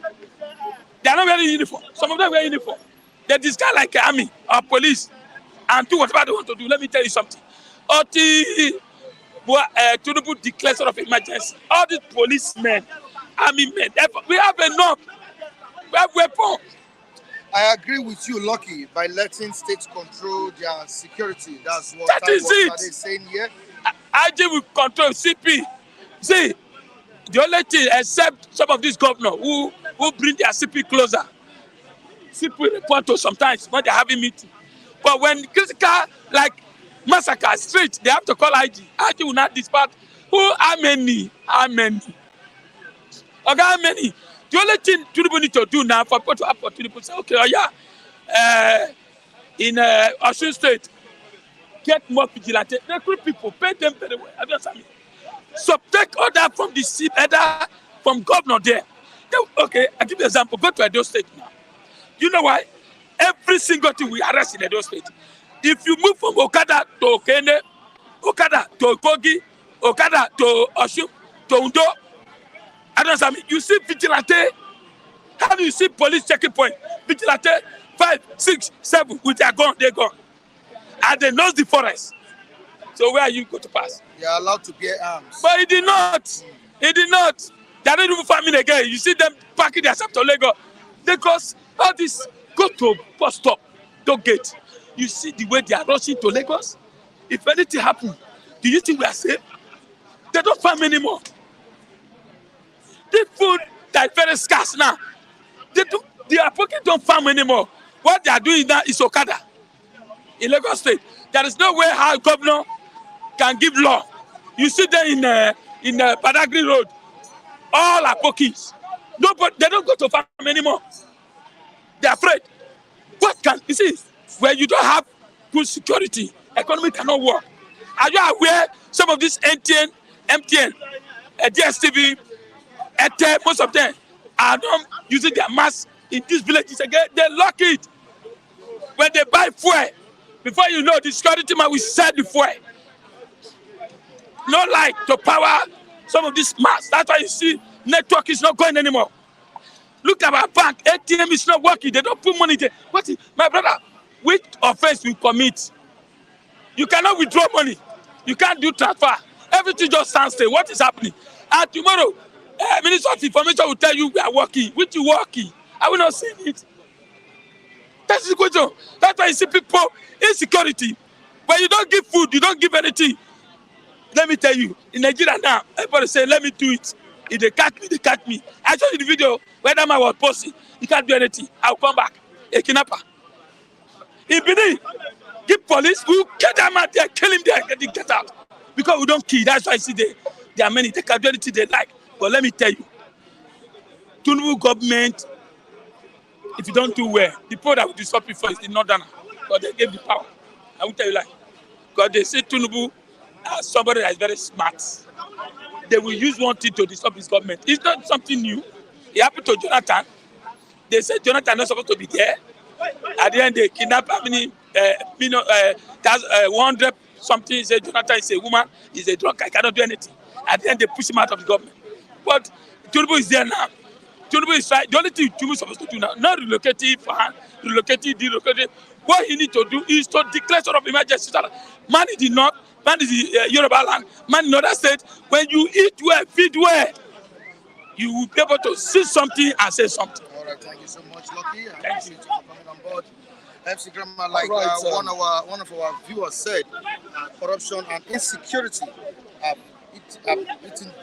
they are not wearing uniform. Some of them wear uniform. They disguise like army or police and do whatever they want to do. Let me tell you something. Tinubu declared sort of emergency. All these policemen, army men, we have enough. We have weapons. I agree with you, Lucky, by letting states control their security. That's what that is it. They're saying here. IG will control CP. See, the only thing, except some of these governors who bring their CP closer. CP report to sometimes when they're having meeting. But when critical, like massacre, street, they have to call IG. IG will not dispatch. How many? Okay, how many? The only thing Tinubu need to do now for people to have opportunity to say, okay, in Osun State, get more vigilante, recruit people, pay them very well. So take order from the chief, either from governor there. Okay, I'll give you an example. Go to Edo State now. You know why? Every single thing we arrest in Edo State. If you move from Okada to Okene, Okada to Kogi, Okada to Osun, to Undo, you see vigilante. How do you see police checking point? Vigilante 5, 6, 7 with their gun, they're gone. And they know the forest. So where are you going to pass? They are allowed to bear arms. But he did not. He did not. They are not even farming again. You see them packing their stuff to Lagos. Because all this, go to bus stop, to gate. You see the way they are rushing to Lagos? If anything happens, do you think we are safe? They don't farm anymore. The food that is very scarce now. Their pocket don't farm anymore. What they are doing now is Okada. In Lagos State, there is no way how a governor can give law. You see them in Badagry Road, all are pokies. Nobody, they don't go to farm anymore. They're afraid. What can you see? Where you don't have good security, economy cannot work. Are you aware some of these MTN, DSTV, most of them are not using their masks in these villages again. They lock it. When they buy fuel, before you know, the security man will sell the fuel. No light to power some of these masks. That's why you see network is not going anymore. Look at our bank, ATM is not working. They don't put money there. What is, my brother, which offense you commit? You cannot withdraw money. You can't do transfer. Everything just stands still. What is happening? And tomorrow, Minister of Information will tell you we are working. Which you working? I will not see it. That's the question. That's why you see people insecurity. When you don't give food, you don't give anything. Let me tell you, in Nigeria now, everybody say, let me do it. If they catch me, they catch me. I showed you the video where that man was posting. He can't do anything. I'll come back. A kidnapper. In Benin, give police, we'll get that man there, kill him there, get out. Because we don't kill. That's why I see there are many. They can do anything they like. But let me tell you, Tinubu government, if you don't do well, the people that will disrupt you first is the northern. Because they gave the power. I will tell you like. Because they say Tinubu as somebody that is very smart, they will use one thing to disturb his government. It's not something new. It happened to Jonathan. They said Jonathan not supposed to be there. At the end, they kidnap how many, 100 something. He said Jonathan is a woman, he's a drunk, I cannot do anything. At the end, they push him out of the government. But Tinubu is there now. Tinubu is right. The only thing Tinubu is supposed to do now, not relocating Fahan, relocating. What he need to do is to declare sort of emergency. Man is the north, man is the Yoruba land, man in other state. When you eat well, feed well, you will be able to see something and say something. All right, thank you so much, Lucky. Thank you for coming on board. MC Grammar, like one of our viewers said, corruption and insecurity have eaten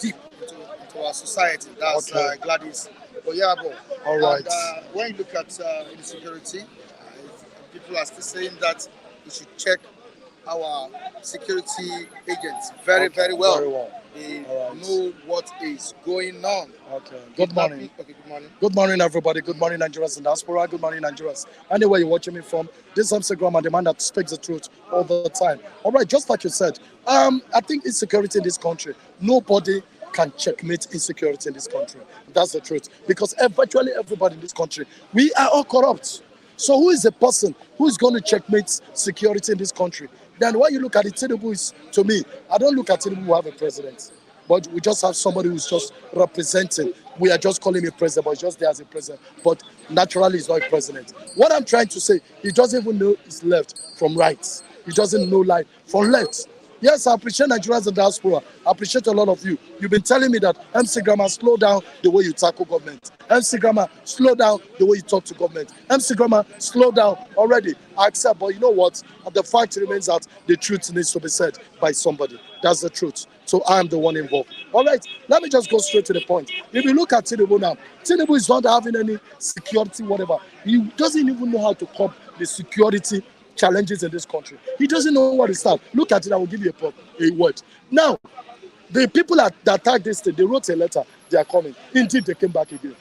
deep into our society. That's Gladys Oyabo. All right. And when you look at insecurity, people are still saying that we should check our security agents very well. Very well. They know what is going on. Okay. Good morning. Okay, good morning. Good morning, everybody. Good morning, Nigerians in diaspora. Good morning, Nigerians. Anywhere you're watching me from, this is MC Grammar, the man that speaks the truth all the time. All right, just like you said, I think insecurity in this country, nobody can checkmate insecurity in this country. That's the truth. Because virtually everybody in this country, we are all corrupt. So who is the person who is going to checkmate security in this country? Then when you look at it, Tinubu is, to me, I don't look at Tinubu who have a president, but we just have somebody who's just representing. We are just calling him a president, but he's just there as a president. But naturally, he's not a president. What I'm trying to say, he doesn't even know his left from right. He doesn't know right from left. Yes, I appreciate Nigerians in diaspora. I appreciate a lot of you. You've been telling me that MC Grammar, slow down the way you tackle government. MC Grammar, slow down the way you talk to government. MC Grammar, slow down already. I accept, but you know what? The fact remains that the truth needs to be said by somebody. That's the truth. So I am the one involved. All right, let me just go straight to the point. If you look at Tinubu now, Tinubu is not having any security, whatever. He doesn't even know how to cope the security challenges in this country. He doesn't know what is that. Look at it, I will give you a word. Now, the people that attacked this thing, they wrote a letter, they are coming. Indeed, they came back again.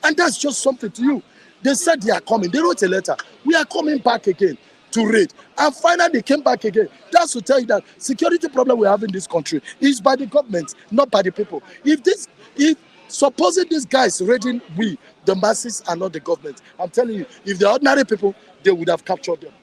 And that's just something to you. They said they are coming. They wrote a letter. We are coming back again to raid. And finally, they came back again. That's to tell you that security problem we have in this country is by the government, not by the people. If supposing these guys raiding we, the masses, are not the government, I'm telling you, if the ordinary people, they would have captured them.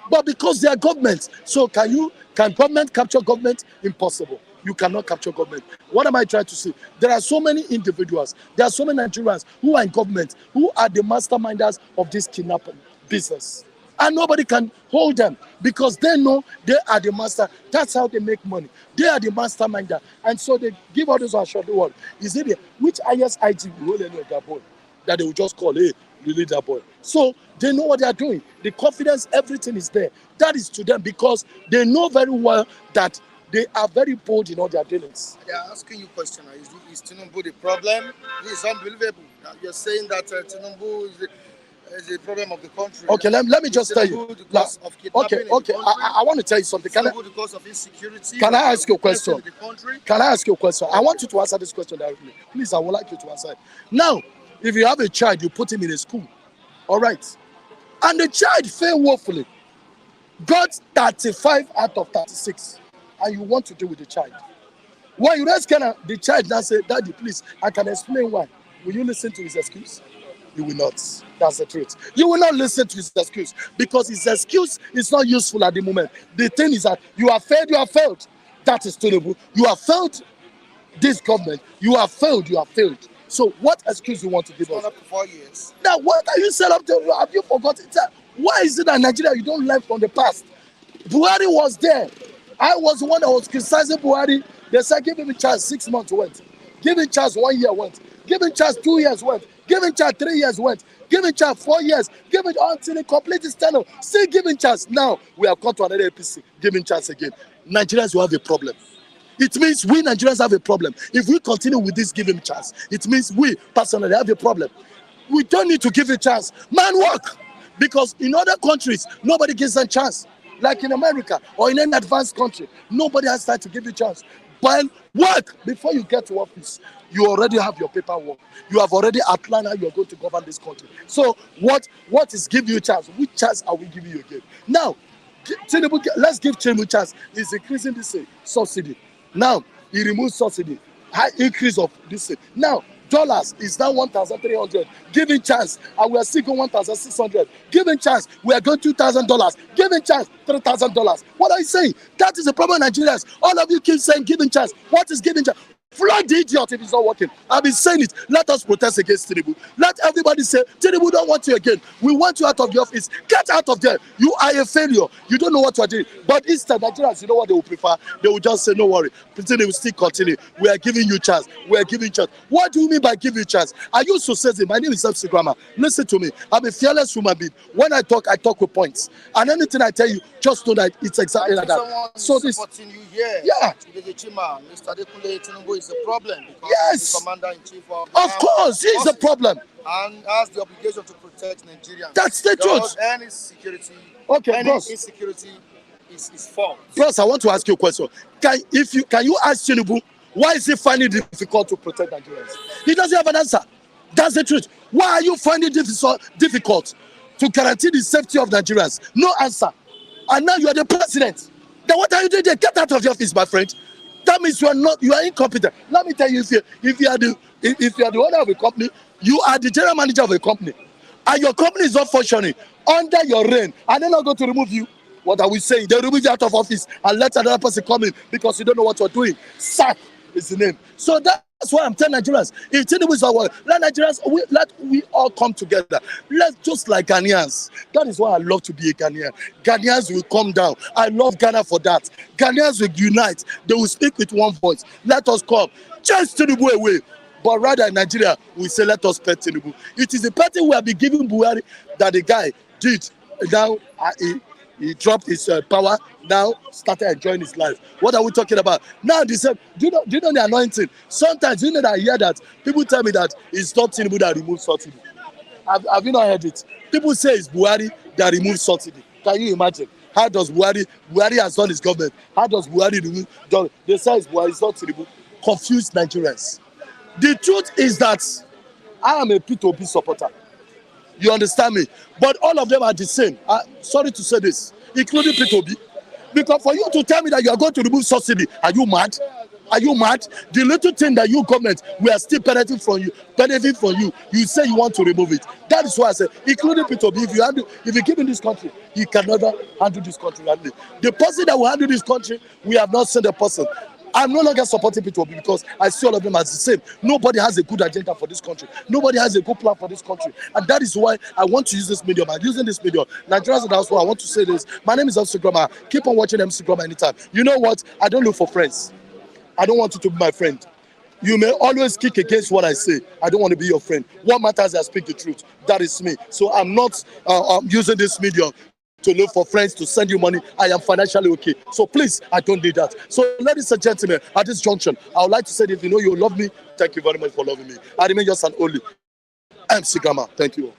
But because they are governments, so can government capture government? Impossible. You cannot capture government. What am I trying to say? There are so many individuals, there are so many Nigerians who are in government, who are the masterminders of this kidnapping business. And nobody can hold them because they know they are the master. That's how they make money. They are the masterminder. And so they give orders on the world. Is it which ISIG will hold any of that boy? That they will just call, hey, release that boy. So they know what they are doing. The confidence, everything is there. That is to them because they know very well that they are very bold in all their dealings. They are asking you a question. Is Tinubu the problem? This is unbelievable. You're saying that Tinubu is the problem of the country. Okay, let me just tell you. Okay. I want to tell you something. Because of insecurity. Can I ask you a question? Can I ask you a question? I want you to answer this question directly. Please, I would like you to answer it. Now, if you have a child, you put him in a school. All right. And the child failed woefully. Got 35 out of 36. And you want to deal with the child. When you ask the child now say, Daddy, please, I can explain why. Will you listen to his excuse? You will not. That's the truth. You will not listen to his excuse because his excuse is not useful at the moment. The thing is that you have failed, you have failed. That is terrible. You have failed this government. You have failed, you have failed. So what excuse you want to give us? Up to 4 years. Now, what are you set up to? Have you forgotten? Why is it that Nigeria, you don't learn from the past? Buhari was there. I was the one that was criticizing Buhari. They said, give him a chance, 6 months went. Give him a chance, 1 year went. Give him a chance, 2 years went. Give him a chance, 3 years went. Give him a chance, 4 years. Give it until he completes his tenure. Still give him chance. Now, we have come to another APC. Give him chance again. Nigerians will have a problem. It means we Nigerians have a problem. If we continue with this give him chance, it means we personally have a problem. We don't need to give a chance. Man, work. Because in other countries, nobody gives them a chance. Like in America or in any advanced country, nobody has time to give you a chance. But work before you get to office. You already have your paperwork. You have already outlined how you are going to govern this country. So what is give you a chance? Which chance are we giving you again? Now, Let's give Tinubu chance. He's increasing this subsidy. Now, he removes subsidy. High increase of this. Now, dollars is now 1,300. Giving chance, and we are still going 1,600. Giving chance, we are going $2,000. Giving chance, $3,000. What are you saying? That is the problem, Nigerians. All of you keep saying giving chance. What is giving chance? Flood the idiot if it's not working. I've been saying it. Let us protest against Tinubu. Let everybody say, Tinubu don't want you again. We want you out of the office. Get out of there. You are a failure. You don't know what you are doing. But instead, Nigerians, you know what they will prefer? They will just say, no worry. Tinubu will still continue. We are giving you chance. We are giving you chance. What do you mean by giving you chance? I used to say this. My name is MC Grammar. Listen to me. I'm a fearless human being. When I talk with points. And anything I tell you, just know that it's exactly like that. So this. Supporting you here. Yeah. Mr. Adekunle Tinubu is the problem because yes. he's the commander-in-chief of course, he's the problem. And has the obligation to protect Nigerians. That's the truth. Any security, any bros. Insecurity is false. Bros, I want to ask you a question. Can you ask Tinubu why is he finding it difficult to protect Nigerians? He doesn't have an answer. That's the truth. Why are you finding it difficult to guarantee the safety of Nigerians? No answer. And now you are the president. Then what are you doing there? Get out of the office, my friend. That means you are incompetent. Let me tell you, if you are the owner of a company, you are the general manager of a company, and your company is not functioning under your reign, and they're not going to remove you. What are we saying? They remove you out of office and let another person come in because you don't know what you're doing. Sack is the name. So that's why I'm telling Nigerians, if Tinubu is our word, let Nigerians, let we all come together. Let's just like Ghanaians. That is why I love to be a Ghanaian. Ghanaians will come down. I love Ghana for that. Ghanaians will unite. They will speak with one voice. Let us come. Chase Tinubu away. But rather in Nigeria, we say let us pet Tinubu. It is the petty we have been giving Buhari that the guy did. Now he dropped his power. Now started enjoying his life. What are we talking about? Now they said, do you know the anointing? Sometimes you know that I hear that people tell me that it's not Tinubu that removed subsidy. Have you not heard it? People say it's Buhari that removed subsidy. Can you imagine? How does Buhari has done his government? How does Buhari remove? They say it's Buhari, it's not Tinubu. Confused Nigerians. The truth is that I am a P2P supporter. You understand me? But all of them are the same. Sorry to say this, including P2P. Because for you to tell me that you are going to remove subsidy, are you mad? Are you mad? The little thing that you comment, we are still benefiting from you. You say you want to remove it. That is why I say, including P2P, if you keep in this country, you can never handle this country. The person that will handle this country, we have not seen the person. I'm no longer supporting P2P because I see all of them as the same. Nobody has a good agenda for this country. Nobody has a good plan for this country. And that is why I want to use this medium. I'm using this medium. Nigerians and also, I want to say this. My name is MC Grammar. Keep on watching MC Grammar anytime. You know what? I don't look for friends. I don't want you to be my friend. You may always kick against what I say. I don't want to be your friend. What matters is I speak the truth. That is me. So I'm not using this medium to look for friends to send you money. I am financially okay. So please, I don't need that. So ladies and gentlemen, at this junction, I would like to say that if you know you love me, thank you very much for loving me. I remain just an only MC Grammar. Thank you.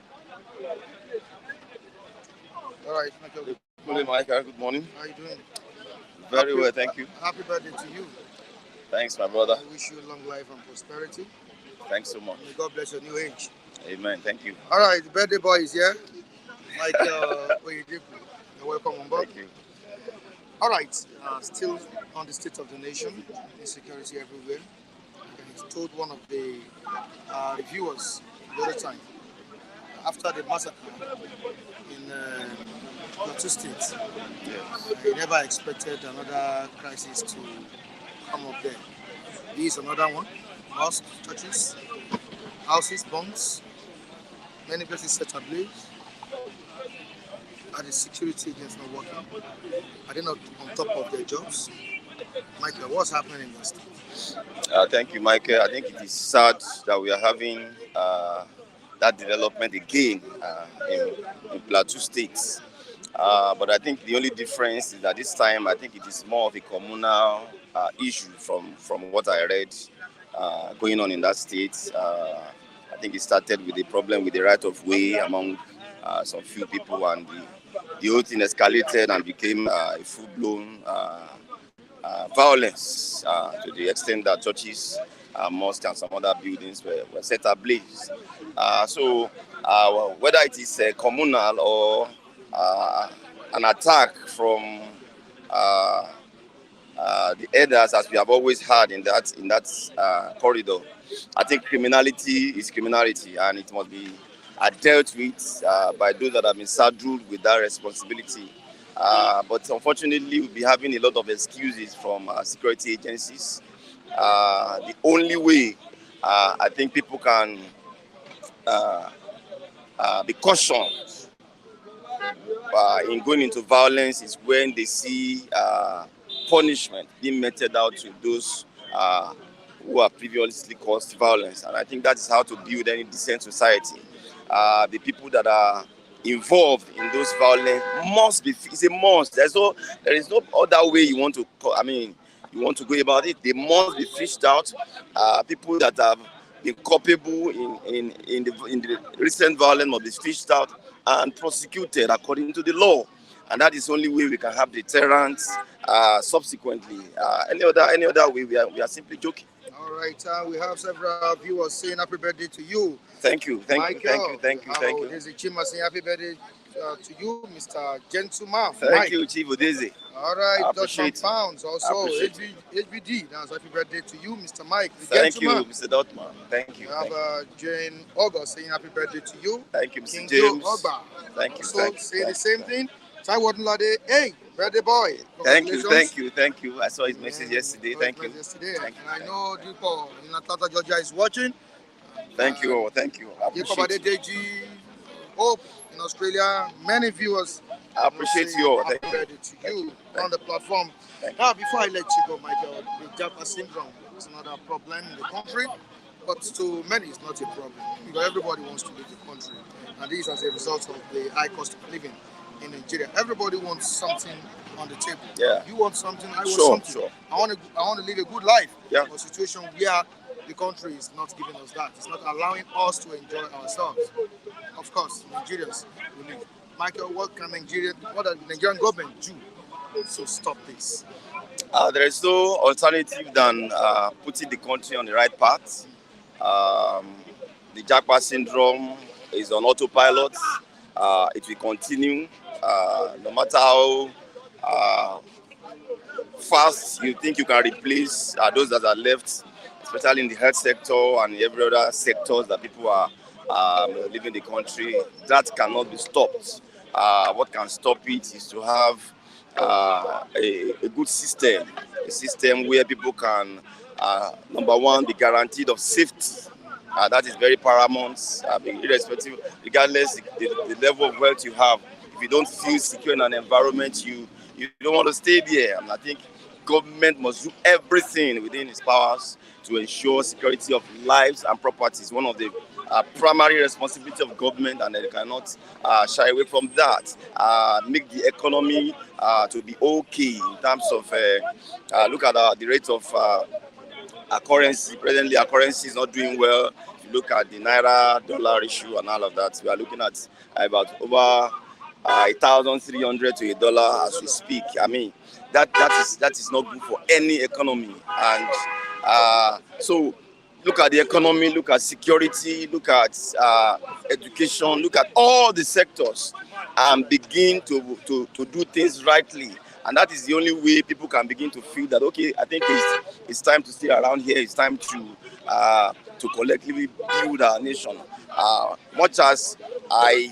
All right. Good morning, Mike. Good morning. How are you doing? Very well, thank you. Happy birthday to you. Thanks, my brother. I wish you long life and prosperity. Thanks so much. May God bless your new age. Amen. Thank you. All right, the birthday boy is here. Mike, you're welcome on board. Thank you. All right, still on the state of the nation, insecurity everywhere. I told one of the reviewers the other time, after the massacre in Plateau State, I never expected another crisis to come up there. This is another one. Mosques, churches, houses, bombs, many places set ablaze. Are the security agents not working? Are they not on top of their jobs? Michael, what's happening in this state? Thank you, Michael. I think it is sad that we are having that development again in Plateau State. But I think the only difference is that this time I think it is more of a communal issue from what I read going on in that state. I think it started with a problem with the right of way among some few people, and the whole thing escalated and became a full-blown violence to the extent that churches, mosques and some other buildings were set ablaze. So whether it is communal or an attack from the elders, as we have always had in that corridor. I think criminality is criminality, and it must be dealt with by those that have been saddled with that responsibility. But unfortunately, we'll be having a lot of excuses from security agencies. The only way I think people can be cautious in going into violence is when they see punishment being meted out to those who have previously caused violence. And I think that is how to build any decent society. The people that are involved in those violence must be, it's a must. There is no other way you want to go about it. They must be fished out. People that have been culpable in the recent violence must be fished out and prosecuted according to the law. And that is the only way we can have deterrence subsequently. Any other way, we are simply joking. All right, we have several viewers saying happy birthday to you. Thank you. Michael, Thank you. There's a Chima saying happy birthday to you, Mr. Gentleman. Thank you, Chief Odeze. All right, Dutchman it. Pounds also. HBD, that's happy birthday to you, Mr. Mike. Thank you, Mr. Dotman. Thank you. We have Jane August saying happy birthday to you. Thank you, Mr. King James. Ogba. Thank you. Also say the same thing. Taiwan Lade, hey, birthday boy. Thank you. I saw his message yesterday. Thank you. And I know Japa in Atlanta, Georgia is watching. Thank you. I appreciate Deji, Hope in Australia, many viewers. I appreciate you all. Happy birthday to you on the platform. Now, before I let you go, Michael, the Japa syndrome is another problem in the country, but to many it's not a problem because everybody wants to leave the country, and this is as a result of the high cost of living in Nigeria. Everybody wants something on the table. Yeah. You want something, I want something. Sure. I want to live a good life. Yeah. But a situation where the country is not giving us that. It's not allowing us to enjoy ourselves. Of course, Nigerians will live. Michael, what does the Nigerian government do to stop this? There is no alternative than putting the country on the right path. The Japa syndrome is on autopilot. It will continue no matter how fast you think you can replace those that are left, especially in the health sector and every other sectors that people are living the country. That cannot be stopped. What can stop it is to have a good system, a system where people can, number one, be guaranteed of safety. That is very paramount, irrespective, regardless the level of wealth you have. If you don't feel secure in an environment, you don't want to stay there. And I think government must do everything within its powers to ensure security of lives and properties. One of the primary responsibility of government, and they cannot shy away from that. Make the economy to be okay in terms of look at the rate of our currency. Presently, our currency is not doing well. If you look at the naira-dollar issue and all of that, we are looking at about over 1,300 to $1 as we speak. I mean, that is not good for any economy. And so, look at the economy, look at security, look at education, look at all the sectors, and begin to do things rightly. And that is the only way people can begin to feel that, okay, I think it's time to stay around here. It's time to collectively build our nation. Much as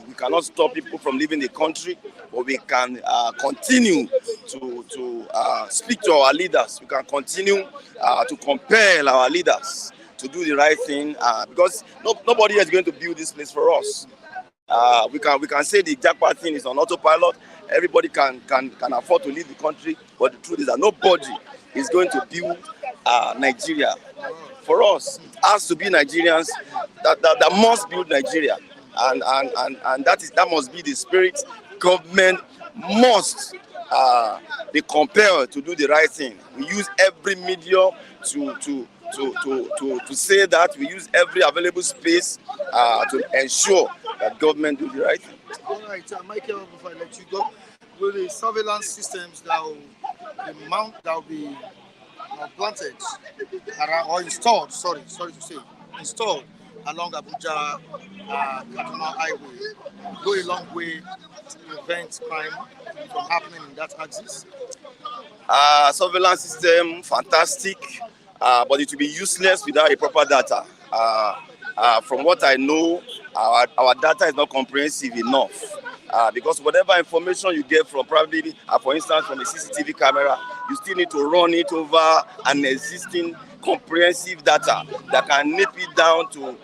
we cannot stop people from leaving the country, but we can continue to speak to our leaders. We can continue to compel our leaders to do the right thing, because nobody is going to build this place for us. We can say the Japa thing is on autopilot. Everybody can afford to leave the country, but the truth is that nobody is going to build Nigeria for us. It has to be Nigerians that must build Nigeria, and that must be the spirit. Government must be compelled to do the right thing. We use every medium to say that. We use every available space to ensure that government do the right thing. All right, Michael, before I let you go, will the surveillance systems that will be planted around, or installed, sorry to say, installed along Abuja Kaduna Highway go a long way to prevent crime from happening in that axis? Surveillance system, fantastic, but it will be useless without a proper data. From what I know, our data is not comprehensive enough. Because whatever information you get from probably, for instance, from a CCTV camera, you still need to run it over an existing comprehensive data that can nip it down to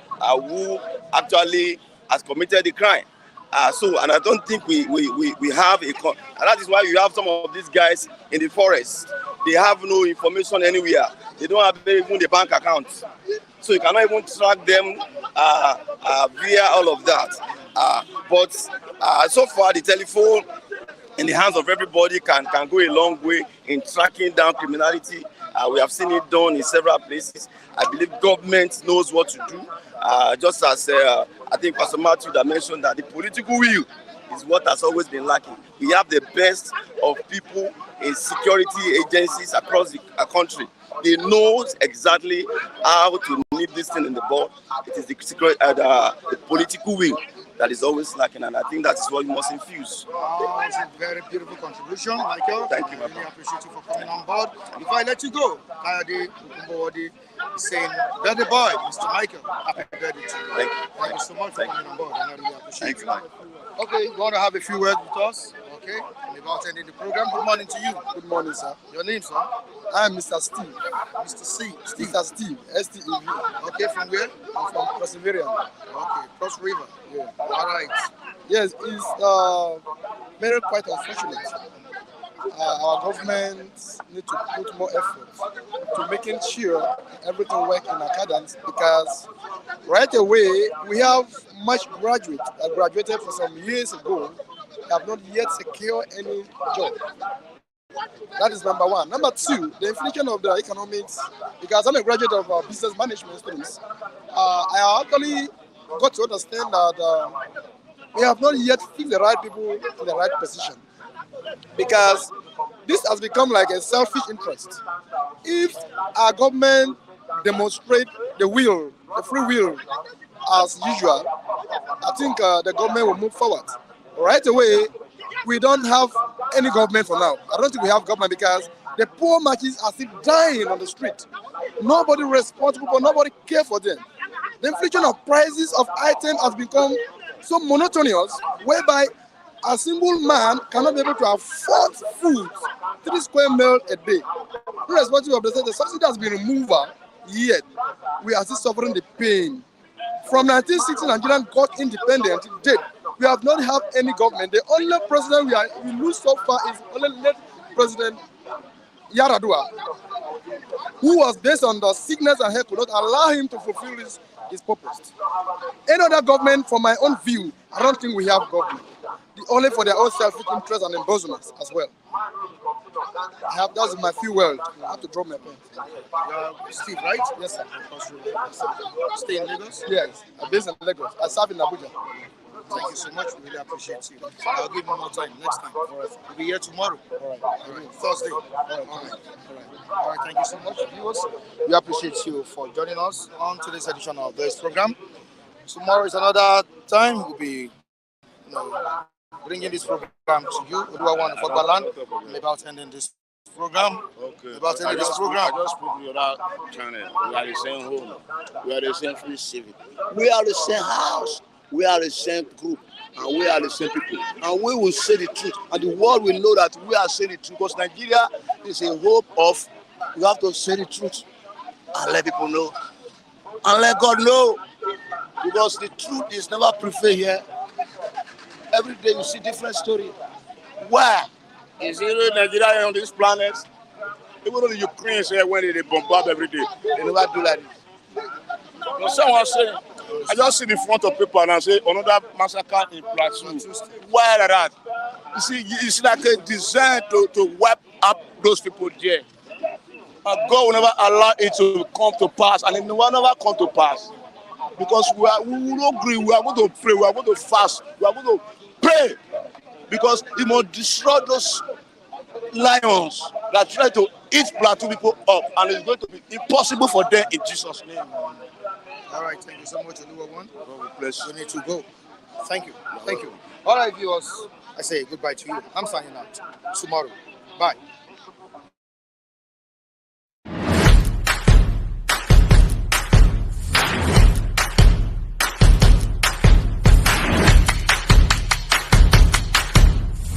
who actually has committed the crime. And I don't think we have and that is why you have some of these guys in the forest. They have no information anywhere. They don't have even the bank accounts. So you cannot even track them via all of that. But so far, the telephone in the hands of everybody can go a long way in tracking down criminality. We have seen it done in several places. I believe government knows what to do. Just as I think Pastor Matthew that mentioned that the political will is what has always been lacking. We have the best of people in security agencies across the country. They know exactly how to nip this thing in the bud. It is the political will that is always lacking, and I think that is what we must infuse. It's a very beautiful contribution, Michael. Thank you, my brother. I really appreciate you for coming on board. Before I let you go, Kayode Ukumbowode is saying, birthday boy, Mr. Michael, happy birthday to you. Thank you so much for coming on board, and I really appreciate it. Okay, you want to have a few words with us? Okay, I'm about ending the program. Good morning to you. Good morning, sir. Your name, sir? I'm Mr. Steve. Mr. C. Mr. Steve, S-T-E-V. Okay, from where? I'm from Perseverance. Okay, Cross River. Yeah. All right. Yes, it's very quite unfortunate. Our government need to put more effort to making sure everything works in accordance, because right away we have much graduates that graduated for some years ago have not yet secured any job. That is number one. Number two, the inflation of the economics, because I'm a graduate of business management studies, I actually got to understand that we have not yet fixed the right people in the right position, because this has become like a selfish interest. If our government demonstrate the will, the free will, as usual, I think the government will move forward. Right away, we don't have any government for now. I don't think we have government because the poor marches are still dying on the street. Nobody responsible, but nobody care for them. The inflation of prices of items has become so monotonous, whereby a single man cannot be able to afford food, 3 square meals a day. Irrespective of the subsidy has been removed, yet we are still suffering the pain. From 1960, Nigeria got independent to date. We have not had any government. The only president we lose so far is only late President Yaradua, who was based on the sickness and health could not allow him to fulfill his purpose. Any other government, from my own view, I don't think we have government. Only for their own selfish interest and embezzlement as well. That's my few words. I have to drop my pen. Steve, right? Yes, sir. Stay in Lagos? Yes, I'm based in Lagos. I serve in Abuja. Thank you so much. We really appreciate you. I'll give you more time next time. All right. We'll be here tomorrow. All right. Thursday. All right. Thank you so much, viewers. We appreciate you for joining us on today's edition of this program. Tomorrow is another time. We'll be bringing this program to you. We'll do a one for Balan about ending this program. Okay. About ending this program. I just put the other channel. We are the same home. We are the same free civic. We are the same house. We are the same group. And we are the same people. And we will say the truth. And the world will know that we are saying the truth. Because Nigeria is a hope of, you have to say the truth and let people know. And let God know. Because the truth is never preferred here. Every day you see different story. Why? Is it Nigeria on this planet? Even though the Ukrainians here when they bombard every day, they never do like this. You know, someone saying, I just see the front of paper and I say another massacre in Plateau. Why like that? You see, it's like a design to wipe up those people there. And God will never allow it to come to pass, and it will never come to pass. Because we will agree, we are going to pray, we are going to fast, we are going to pray. Because he must destroy those lions that try to eat Plateau people up, and it's going to be impossible for them in Jesus' name. All right, thank you so much, Oluwa1. God will bless you. You need to go. Thank you. Thank you. All right, viewers. I say goodbye to you. I'm signing out. Tomorrow. Bye.